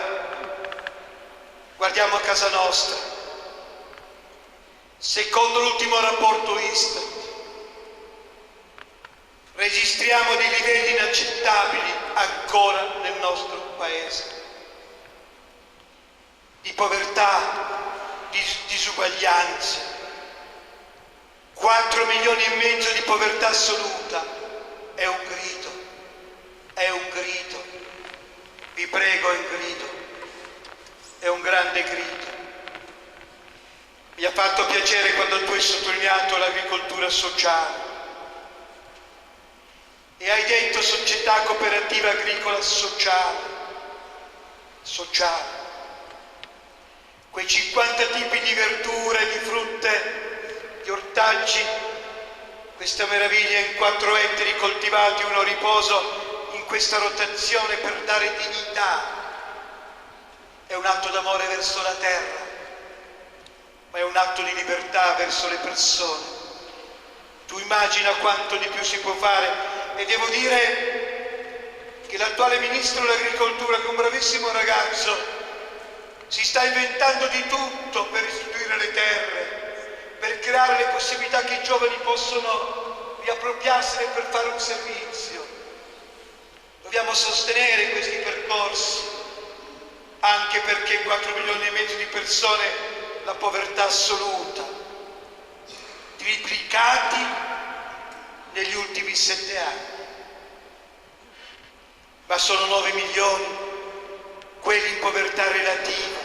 guardiamo a casa nostra. Secondo l'ultimo rapporto Istat, registriamo dei livelli inaccettabili ancora nel nostro paese, di povertà, di disuguaglianze. 4 milioni e mezzo di povertà assoluta, è un grido, vi prego, è un grido, è un grande grido. Mi ha fatto piacere quando tu hai sottolineato l'agricoltura sociale e hai detto società cooperativa agricola sociale. Quei 50 tipi di verdure, di frutte, di ortaggi, questa meraviglia in 4 ettari coltivati, uno a riposo in questa rotazione per dare dignità. È un atto d'amore verso la terra, ma è un atto di libertà verso le persone. Tu immagina quanto di più si può fare. E devo dire che l'attuale ministro dell'agricoltura, che è un bravissimo ragazzo, si sta inventando di tutto per restituire le terre, per creare le possibilità che i giovani possono riappropriarsene per fare un servizio. Dobbiamo sostenere questi percorsi, anche perché 4 milioni e mezzo di persone, la povertà assoluta, triplicati negli ultimi 7 anni, ma sono 9 milioni quelli in povertà relativa,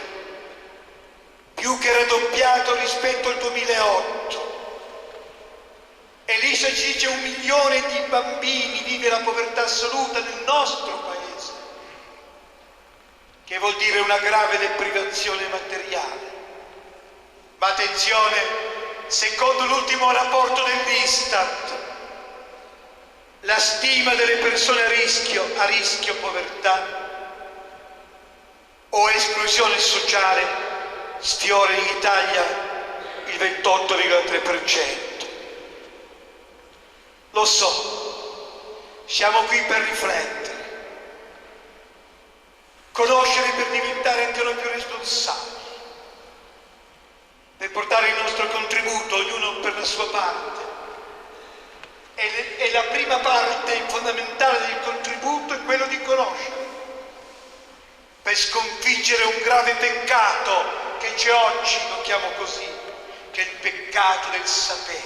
più che raddoppiato rispetto al 2008. E lì ci dice 1 milione di bambini vive la povertà assoluta nel nostro paese, che vuol dire una grave deprivazione materiale. Ma attenzione, secondo l'ultimo rapporto dell'Istat, la stima delle persone a rischio povertà o esclusione sociale sfiora in Italia il 28,3%. Lo so, siamo qui per riflettere, conoscere per diventare anche noi più responsabili, per portare il nostro contributo, ognuno per la sua parte. E la prima parte fondamentale del contributo è quello di conoscere, per sconfiggere un grave peccato che c'è oggi, lo chiamo così, che è il peccato del sapere,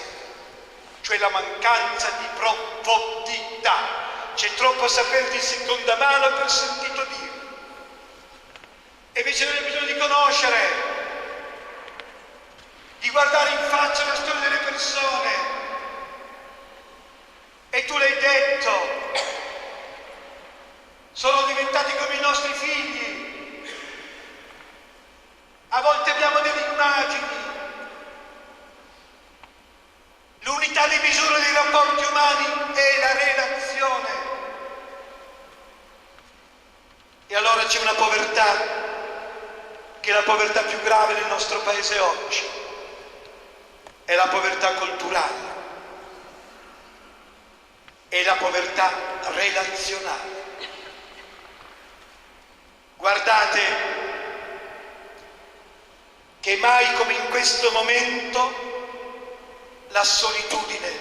cioè la mancanza di profondità. C'è troppo sapere di seconda mano per sentito dire. E invece noi abbiamo bisogno di conoscere, di guardare in faccia la storia delle persone. E tu l'hai detto, sono diventati come i nostri figli. A volte abbiamo delle immagini. L'unità di misura dei rapporti umani è la relazione. E allora c'è una povertà, che è la povertà più grave del nostro paese oggi. È la povertà culturale. E la povertà relazionale. Guardate che mai come in questo momento la solitudine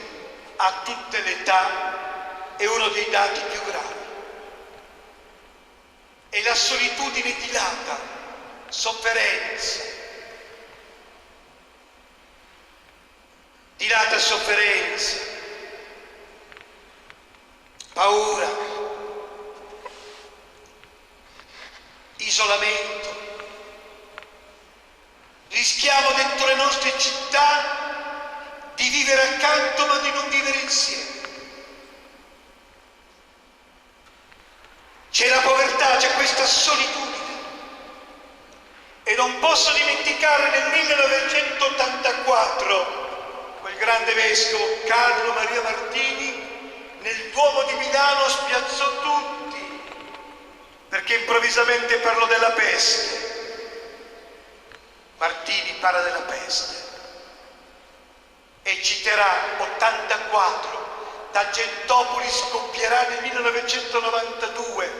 a tutte le età è uno dei dati più gravi. E la solitudine dilata, sofferenza, paura, isolamento. Rischiamo dentro le nostre città di vivere accanto ma di non vivere insieme. C'è la povertà, c'è questa solitudine. E non posso dimenticare nel 1984 quel grande vescovo Carlo Maria Martini nel Duomo di Milano spiazzò tutti perché improvvisamente parlò della peste. Martini parla della peste e citerà 84, Tangentopoli scoppierà nel 1992,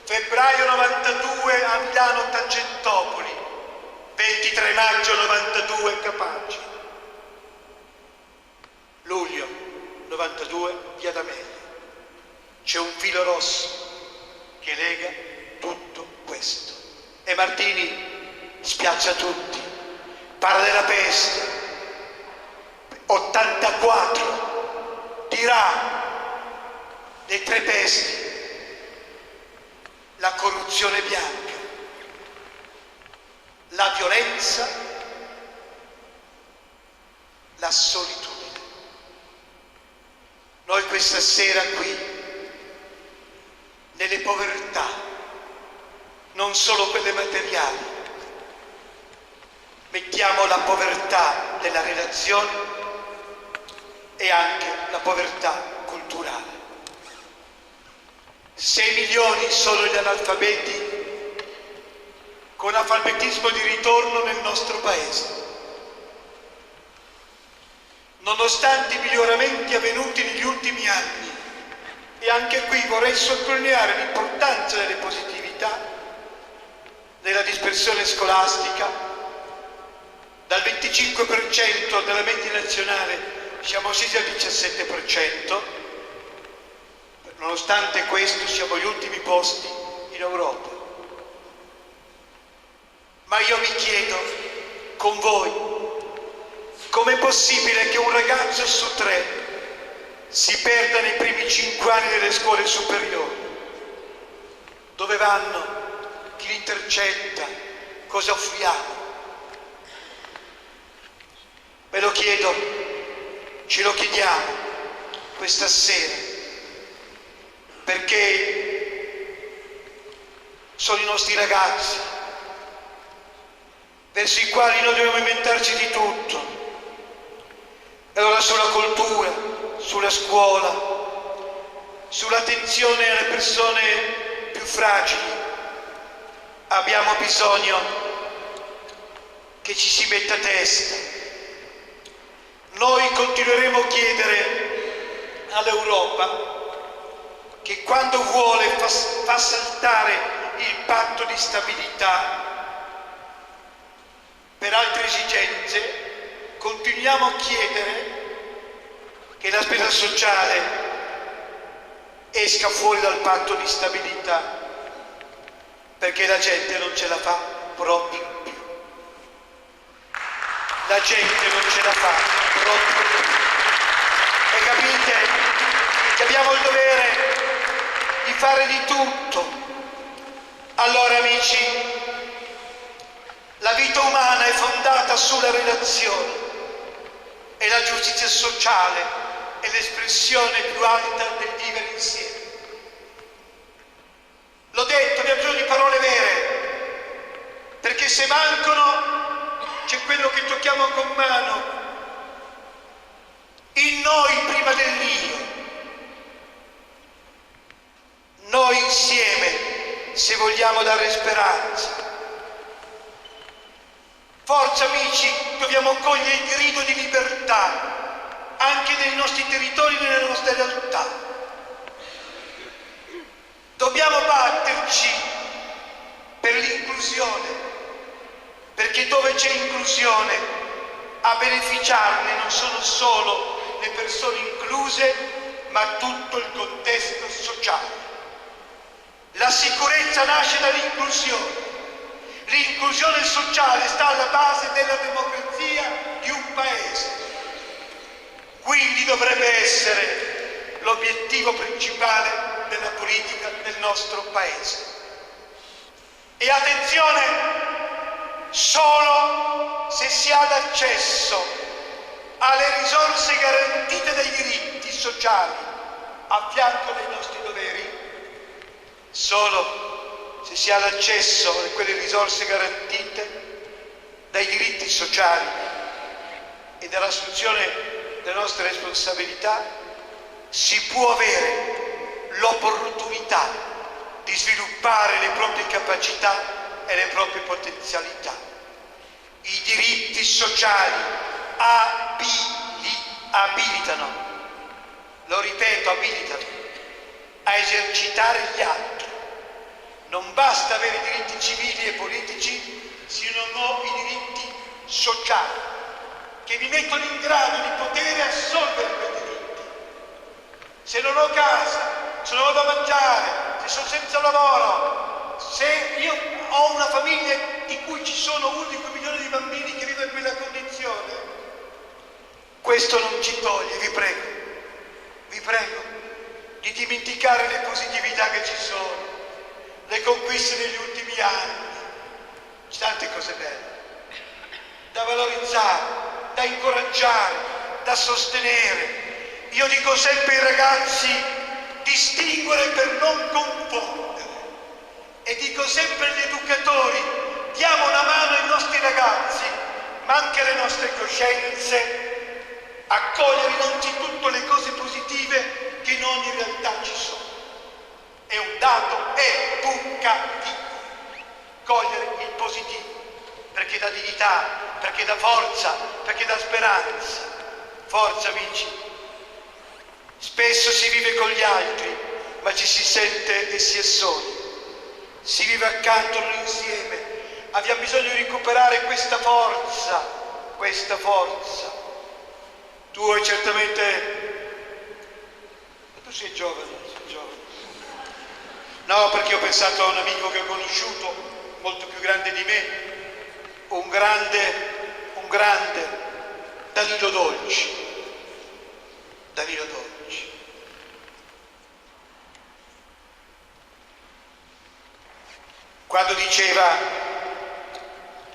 febbraio 92 a Milano Tangentopoli, 23 maggio 92 Capaci, luglio 92 Via d'Amelio. C'è un filo rosso che lega tutto questo. E Martini spiazza tutti, parla della peste. 84 dirà le tre pesti: la corruzione bianca, la violenza, la solitudine. Noi questa sera qui, nelle povertà, non solo quelle materiali, mettiamo la povertà della relazione e anche la povertà culturale. 6 milioni sono gli analfabeti con alfabetismo di ritorno nel nostro paese. Nonostante i miglioramenti avvenuti negli ultimi anni, e anche qui vorrei sottolineare l'importanza delle positività, della dispersione scolastica, dal 25% della media nazionale siamo scesi al 17%, nonostante questo siamo agli ultimi posti in Europa. Ma io vi chiedo con voi, com'è possibile che un ragazzo su 3 si perda nei primi 5 anni delle scuole superiori? Dove vanno? Chi li intercetta? Cosa offriamo? Ve lo chiedo, ce lo chiediamo questa sera, perché sono i nostri ragazzi verso i quali noi dobbiamo inventarci di tutto. E allora sulla cultura, sulla scuola, sull'attenzione alle persone più fragili, abbiamo bisogno che ci si metta a testa. Noi continueremo a chiedere all'Europa che quando vuole fa saltare il patto di stabilità per altre esigenze. Continuiamo a chiedere che la spesa sociale esca fuori dal patto di stabilità, perché la gente non ce la fa proprio più. La gente non ce la fa proprio più. E capite che abbiamo il dovere di fare di tutto. Allora, amici, la vita umana è fondata sulla relazione. E la giustizia sociale è l'espressione più alta del vivere insieme. L'ho detto, abbiamo bisogno di parole vere, perché se mancano c'è quello che tocchiamo con mano, il noi prima dell'io. Noi insieme, se vogliamo dare speranza. Forza amici, dobbiamo cogliere il grido di libertà anche nei nostri territori e nelle nostre realtà. Dobbiamo batterci per l'inclusione, perché dove c'è inclusione a beneficiarne non sono solo le persone incluse, ma tutto il contesto sociale. La sicurezza nasce dall'inclusione. L'inclusione sociale sta alla base della democrazia di un paese. Quindi dovrebbe essere l'obiettivo principale della politica del nostro paese. E attenzione, solo se si ha l'accesso alle risorse garantite dai diritti sociali a fianco dei nostri doveri, solo se si ha l'accesso a quelle risorse garantite dai diritti sociali e dall'assunzione delle nostre responsabilità, si può avere l'opportunità di sviluppare le proprie capacità e le proprie potenzialità. I diritti sociali abilitano, lo ripeto, abilitano a esercitare gli altri. Non basta avere i diritti civili e politici se non ho i diritti sociali, che mi mettono in grado di poter assolvere quei diritti. Se non ho casa, se non ho da mangiare, se sono senza lavoro, se io ho una famiglia di cui ci sono 1,5 milioni di bambini che vivono in quella condizione, questo non ci toglie, vi prego, di dimenticare le positività che ci sono, le conquiste degli ultimi anni, c'è tante cose belle, da valorizzare, da incoraggiare, da sostenere. Io dico sempre ai ragazzi, distinguere per non confondere, e dico sempre agli educatori, diamo una mano ai nostri ragazzi, ma anche alle nostre coscienze, a cogliere innanzitutto le cose positive che in ogni realtà ci sono. È un dato educativo, cogliere il positivo, perché dà dignità, perché dà forza, perché dà speranza. Forza, amici. Spesso si vive con gli altri, ma ci si sente e si è soli. Si vive accanto non insieme. Abbiamo bisogno di recuperare questa forza, questa forza. Tu hai certamente... Tu sei giovane. No, perché ho pensato a un amico che ho conosciuto, molto più grande di me, un grande Danilo Dolci. Quando diceva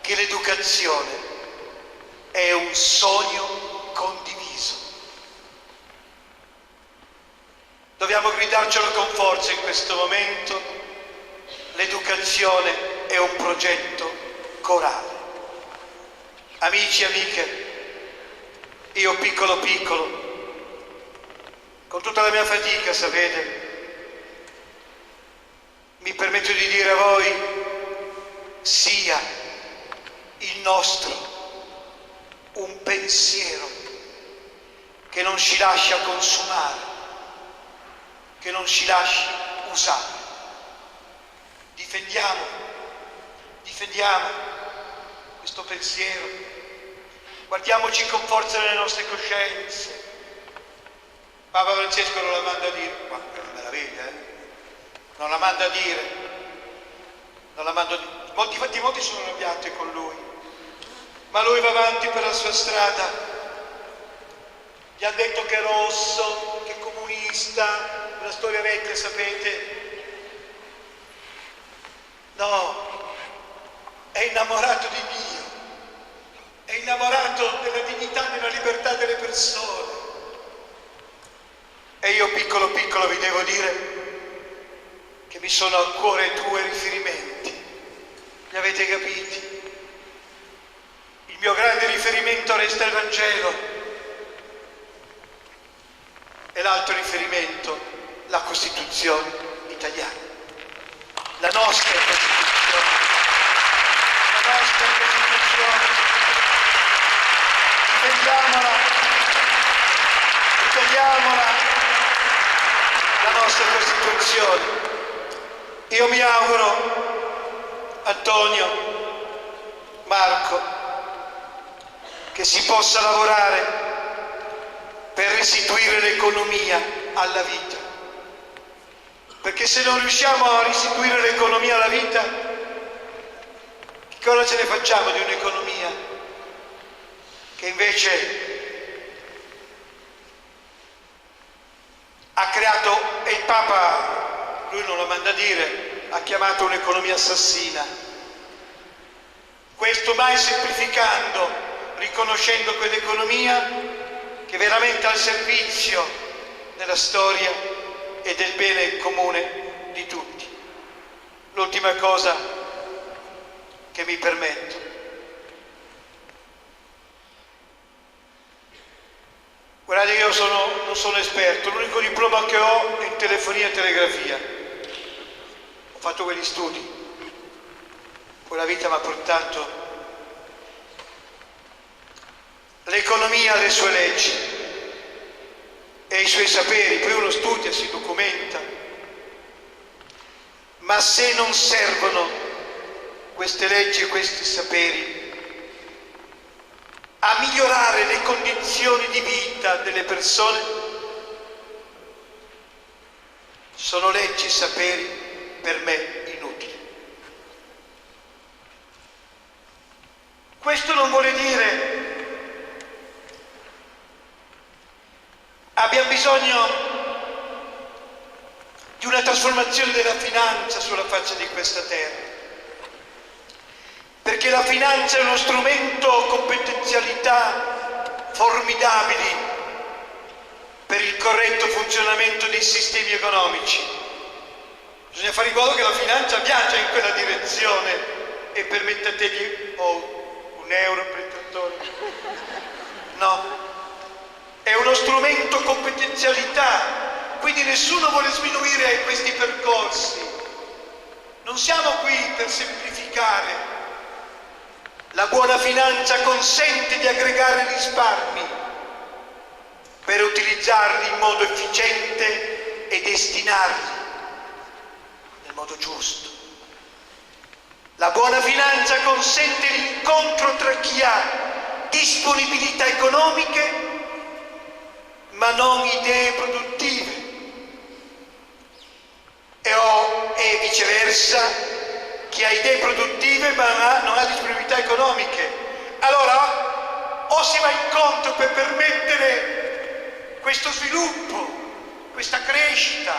che l'educazione è un sogno condiviso. Dobbiamo gridarcelo con forza in questo momento. L'educazione è un progetto corale. Amici e amiche, io piccolo, con tutta la mia fatica, sapete, mi permetto di dire a voi, sia il nostro un pensiero che non ci lascia consumare, che non ci lasci usare. Difendiamo questo pensiero, guardiamoci con forza nelle nostre coscienze. Papa Francesco non la manda a dire, ma è una meraviglia, non la manda a dire, molti sono arrabbiati con lui, ma lui va avanti per la sua strada. Gli ha detto che è rosso, che è comunista, la storia vecchia, sapete. No, è innamorato di Dio, è innamorato della dignità e della libertà delle persone. E io piccolo vi devo dire che mi sono al cuore due riferimenti, li avete capiti? Il mio grande riferimento resta il Vangelo e l'altro riferimento la Costituzione italiana, la nostra Costituzione, difendiamola, la nostra Costituzione. Io mi auguro, Antonio, Marco, che si possa lavorare per restituire l'economia alla vita, perché se non riusciamo a restituire l'economia alla vita, che cosa ce ne facciamo di un'economia che invece ha creato, e il Papa, lui non lo manda a dire, ha chiamato un'economia assassina. Questo mai semplificando, riconoscendo quell'economia che è veramente al servizio della storia e del bene comune di tutti. L'ultima cosa che mi permetto. Guardate, io non sono esperto, l'unico diploma che ho è in telefonia e telegrafia. Ho fatto quegli studi, poi la vita mi ha portato. L'economia ha le sue leggi e i suoi saperi, poi uno studia, si documenta, ma se non servono queste leggi e questi saperi a migliorare le condizioni di vita delle persone, sono leggi e saperi per me inutili. Questo non vuole dire bisogno di una trasformazione della finanza sulla faccia di questa terra, perché la finanza è uno strumento con potenzialità formidabili per il corretto funzionamento dei sistemi economici. Bisogna fare in modo che la finanza viaggia in quella direzione e permettetegli un euro per i trattori. No, è uno strumento con potenzialità. Quindi nessuno vuole sminuire questi percorsi. Non siamo qui per semplificare. La buona finanza consente di aggregare risparmi per utilizzarli in modo efficiente e destinarli nel modo giusto. La buona finanza consente l'incontro tra chi ha disponibilità economiche ma non idee produttive e viceversa chi ha idee produttive ma non ha disponibilità economiche. Allora o si va incontro per permettere questo sviluppo, questa crescita.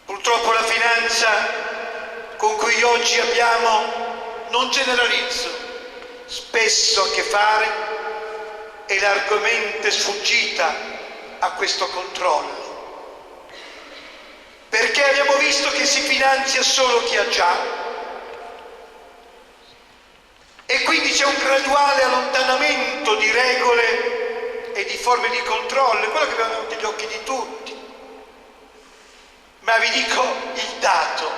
Purtroppo la finanza con cui oggi abbiamo, non generalizzo, spesso a che fare, è largamente sfuggita a questo controllo. Perché abbiamo visto che si finanzia solo chi ha già e quindi c'è un graduale allontanamento di regole e di forme di controllo, è quello che abbiamo davanti agli occhi di tutti. Ma vi dico il dato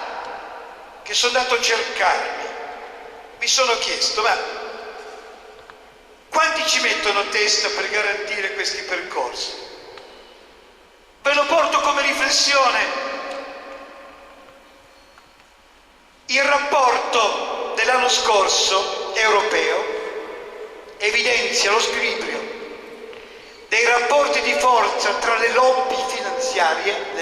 che sono andato a cercarmi, mi sono chiesto, ma quanti ci mettono a testa per garantire questi percorsi? Ve lo porto come riflessione. Il rapporto dell'anno scorso europeo evidenzia lo squilibrio dei rapporti di forza tra le lobby finanziarie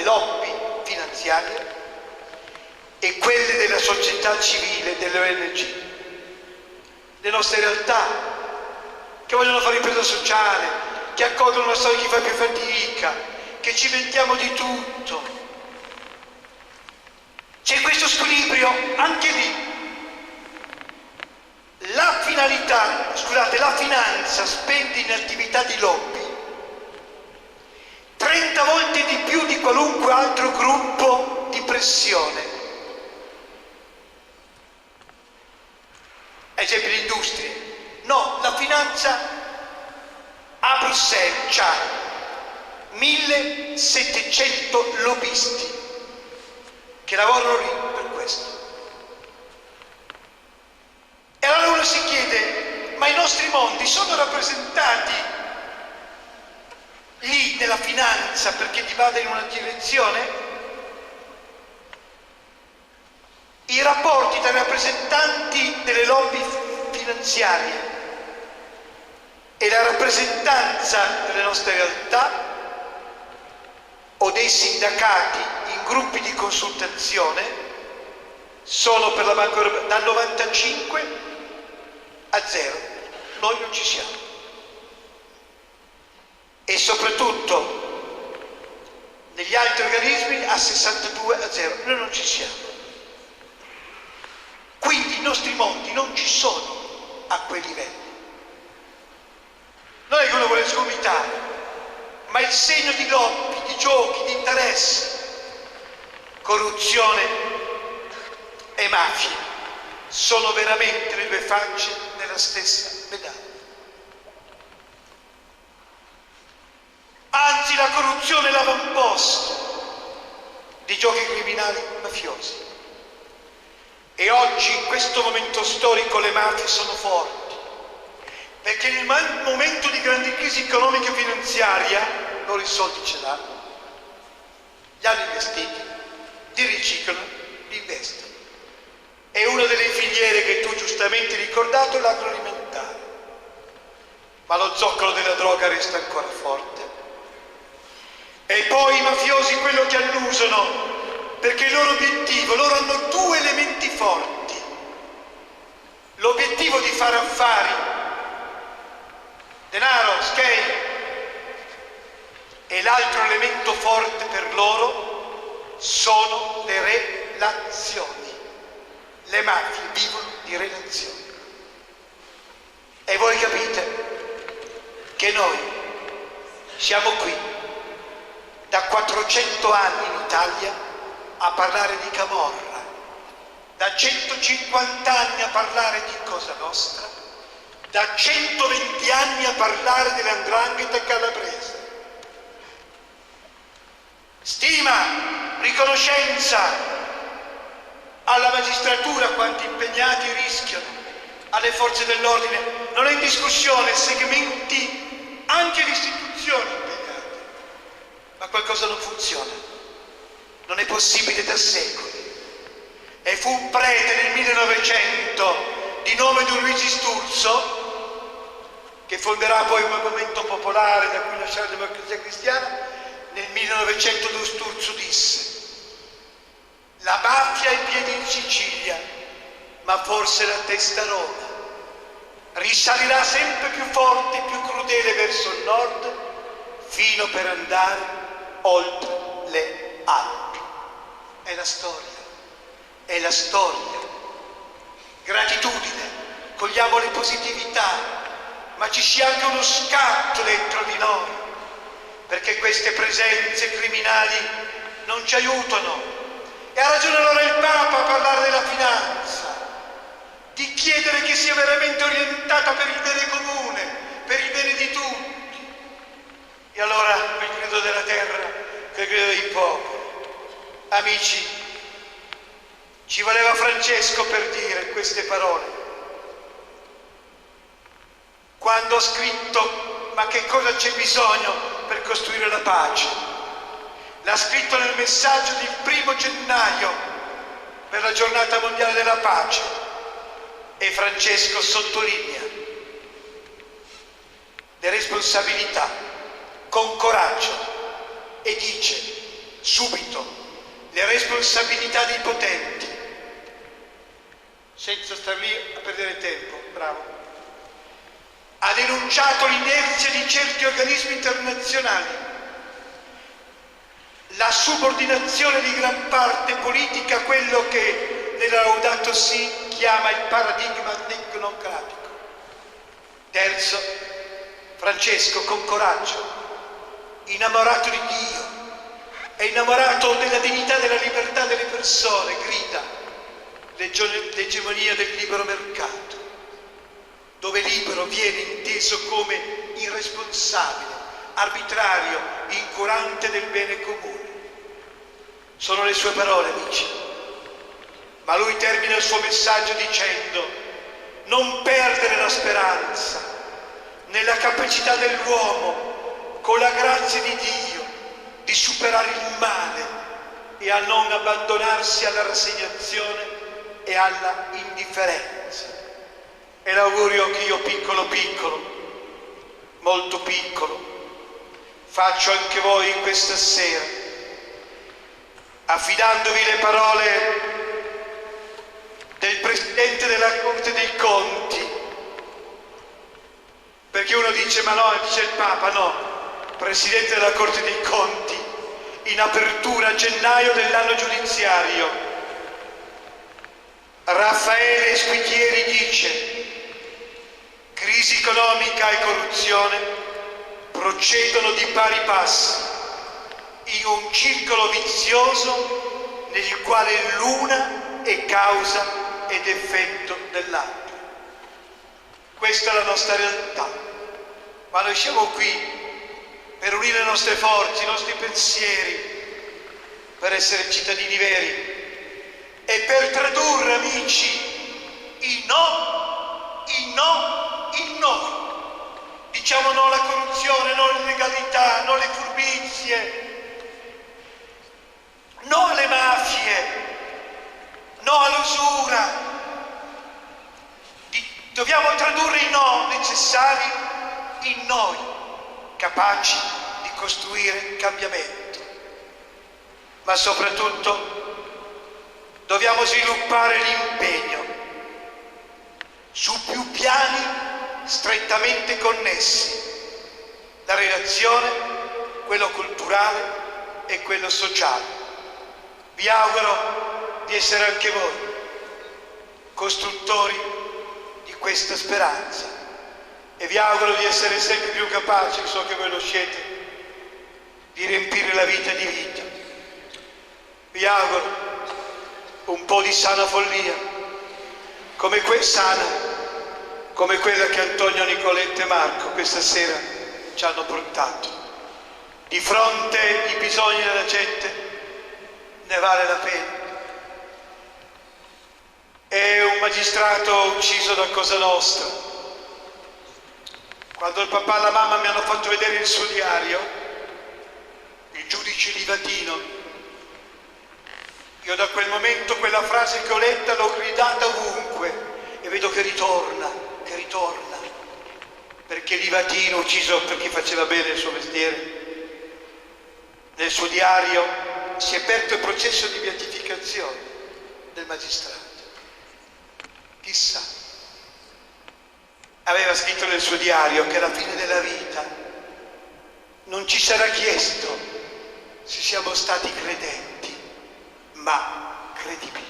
e quelle della società civile, delle ONG, le nostre realtà che vogliono fare impresa sociale, che accolgono la storia di chi fa più fatica, che ci inventiamo di tutto. C'è questo squilibrio anche lì. La finanza spende in attività di lobby 30 volte di più di qualunque altro gruppo di pressione. Ad esempio l'industria. No, la finanza a Bruxelles c'ha 1700 lobbisti che lavorano lì per questo. E allora uno si chiede, ma i nostri mondi sono rappresentati lì nella finanza perché ti vada in una direzione? I rapporti tra i rappresentanti delle lobby finanziarie e la rappresentanza delle nostre realtà o dei sindacati in gruppi di consultazione sono per la Banca Europea dal 95 a 0. Noi non ci siamo. E soprattutto negli altri organismi a 62 a 0. Noi non ci siamo. Quindi i nostri mondi non ci sono a quei livelli. Non è che uno vuole sgomitare, ma il segno di lobby, di giochi, di interessi, corruzione e mafia sono veramente le due facce della stessa medaglia. Anzi, la corruzione è l'avamposto di giochi criminali mafiosi. E oggi, in questo momento storico, le mafie sono forti, perché nel momento di grande crisi economica e finanziaria loro i soldi ce l'hanno, li hanno investiti, li riciclano, li investono. E una delle filiere che tu giustamente hai ricordato è l'agroalimentare, ma lo zoccolo della droga resta ancora forte. E poi i mafiosi quello che annusano, perché il loro obiettivo, loro hanno due elementi forti: l'obiettivo di fare affari, denaro, scale, e l'altro elemento forte per loro sono le relazioni. Le mafie vivono di relazioni. E voi capite che noi siamo qui da 400 anni in Italia a parlare di Camorra, da 150 anni a parlare di Cosa Nostra, da 120 anni a parlare dell''ndrangheta calabrese. Stima, riconoscenza alla magistratura, quanti impegnati rischiano, alle forze dell'ordine, non è in discussione, segmenti anche le istituzioni impegnate, ma qualcosa non funziona, non è possibile da secoli. E fu un prete nel 1900 di nome Don Luigi Sturzo, che fonderà poi un movimento popolare da cui nascerà la Democrazia Cristiana. Nel 1900 Don Sturzo disse: la mafia è in piedi in Sicilia, ma forse la testa a Roma. Risalirà sempre più forte e più crudele verso il nord, fino per andare oltre le Alpi. È la storia, è la storia. Gratitudine, cogliamo le positività, ma ci sia anche uno scatto dentro di noi, perché queste presenze criminali non ci aiutano. E ha ragione allora il Papa a parlare della finanza, di chiedere che sia veramente orientata per il bene comune, per il bene di tutti. E allora quel grido della terra, quel grido dei popoli. Amici, ci voleva Francesco per dire queste parole. Quando ho scritto "Ma che cosa c'è bisogno per costruire la pace?", l'ha scritto nel messaggio del 1° gennaio per la giornata mondiale della pace, e Francesco sottolinea le responsabilità con coraggio e dice subito le responsabilità dei potenti, senza star lì a perdere tempo. Bravo. Ha denunciato l'inerzia di certi organismi internazionali, la subordinazione di gran parte politica a quello che nella Laudato Si chiama il paradigma tecnocratico. Terzo, Francesco con coraggio, innamorato di Dio, è innamorato della dignità e della libertà delle persone, grida l'egemonia del libero mercato, dove libero viene inteso come irresponsabile, arbitrario, incurante del bene comune. Sono le sue parole, amici. Ma lui termina il suo messaggio dicendo: non perdere la speranza nella capacità dell'uomo, con la grazia di Dio, di superare il male e a non abbandonarsi alla rassegnazione e alla indifferenza. È l'augurio che io piccolo piccolo, molto piccolo, faccio anche voi questa sera, affidandovi le parole del Presidente della Corte dei Conti, perché uno dice ma no, dice il Papa, no, Presidente della Corte dei Conti, in apertura a gennaio dell'anno giudiziario, Raffaele Squitieri dice: crisi economica e corruzione procedono di pari passi in un circolo vizioso nel quale l'una è causa ed effetto dell'altra. Questa è la nostra realtà, ma noi siamo qui per unire le nostre forze, i nostri pensieri, per essere cittadini veri e per tradurre, amici, il no, il no, il no. Diciamo no alla corruzione, no all'illegalità, no alle furbizie, no alle mafie, no all'usura. Dobbiamo tradurre i no necessari in noi, capaci di costruire cambiamento. Ma soprattutto dobbiamo sviluppare l'impegno su più piani strettamente connessi: la relazione, quello culturale e quello sociale. Vi auguro di essere anche voi costruttori di questa speranza e vi auguro di essere sempre più capaci, so che voi lo siete, di riempire la vita di vita. Vi auguro un po' di sana follia, come quella che Antonio, Nicoletta e Marco questa sera ci hanno portato. Di fronte ai bisogni della gente ne vale la pena. È un magistrato ucciso da Cosa Nostra. Quando il papà e la mamma mi hanno fatto vedere il suo diario, il giudice Livatino, io da quel momento quella frase che ho letta l'ho gridata ovunque e vedo che ritorna, perché Livatino, ucciso perché faceva bene il suo mestiere, nel suo diario si è aperto il processo di beatificazione del magistrato. Chissà, aveva scritto nel suo diario che alla fine della vita non ci sarà chiesto se siamo stati credenti, ma credibili.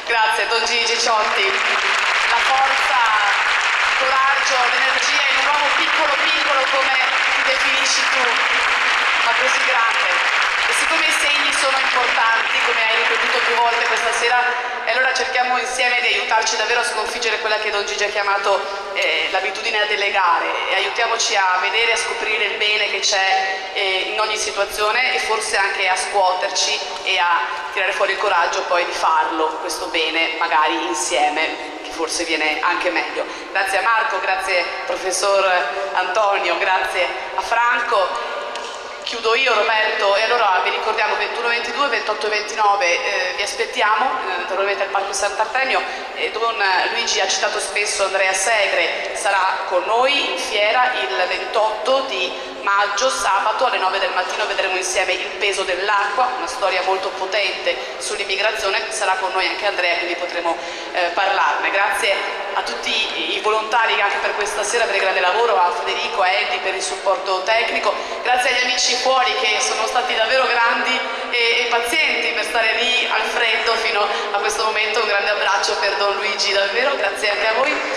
Grazie Don Gigi Ciotti, la forza, il coraggio, l'energia in un uomo piccolo come ti definisci tu, ma così grande. E siccome i segni sono importanti, come hai ripetuto più volte questa sera, e allora cerchiamo insieme di aiutarci davvero a sconfiggere quella che Don Gigi ha chiamato l'abitudine a delegare, e aiutiamoci a vedere, a scoprire il bene che c'è in ogni situazione e forse anche a scuoterci e a tirare fuori il coraggio poi di farlo, questo bene magari insieme, che forse viene anche meglio. Grazie a Marco, grazie professor Antonio, grazie a Franco. Chiudo io, Roberto, e allora vi ricordiamo 21-22, 28-29, vi aspettiamo naturalmente al Parco Sant'Artemio. Don Luigi ha citato spesso Andrea Segre, sarà con noi in fiera il 28 di maggio, sabato alle 9 del mattino. Vedremo insieme Il peso dell'acqua, una storia molto potente sull'immigrazione. Sarà con noi anche Andrea, quindi potremo parlarne. Grazie a tutti i volontari anche per questa sera per il grande lavoro, a Federico, a Eddie per il supporto tecnico, grazie agli amici fuori che sono stati davvero grandi e pazienti per stare lì al freddo fino a questo momento. Un grande abbraccio per Don Luigi, davvero, grazie anche a voi.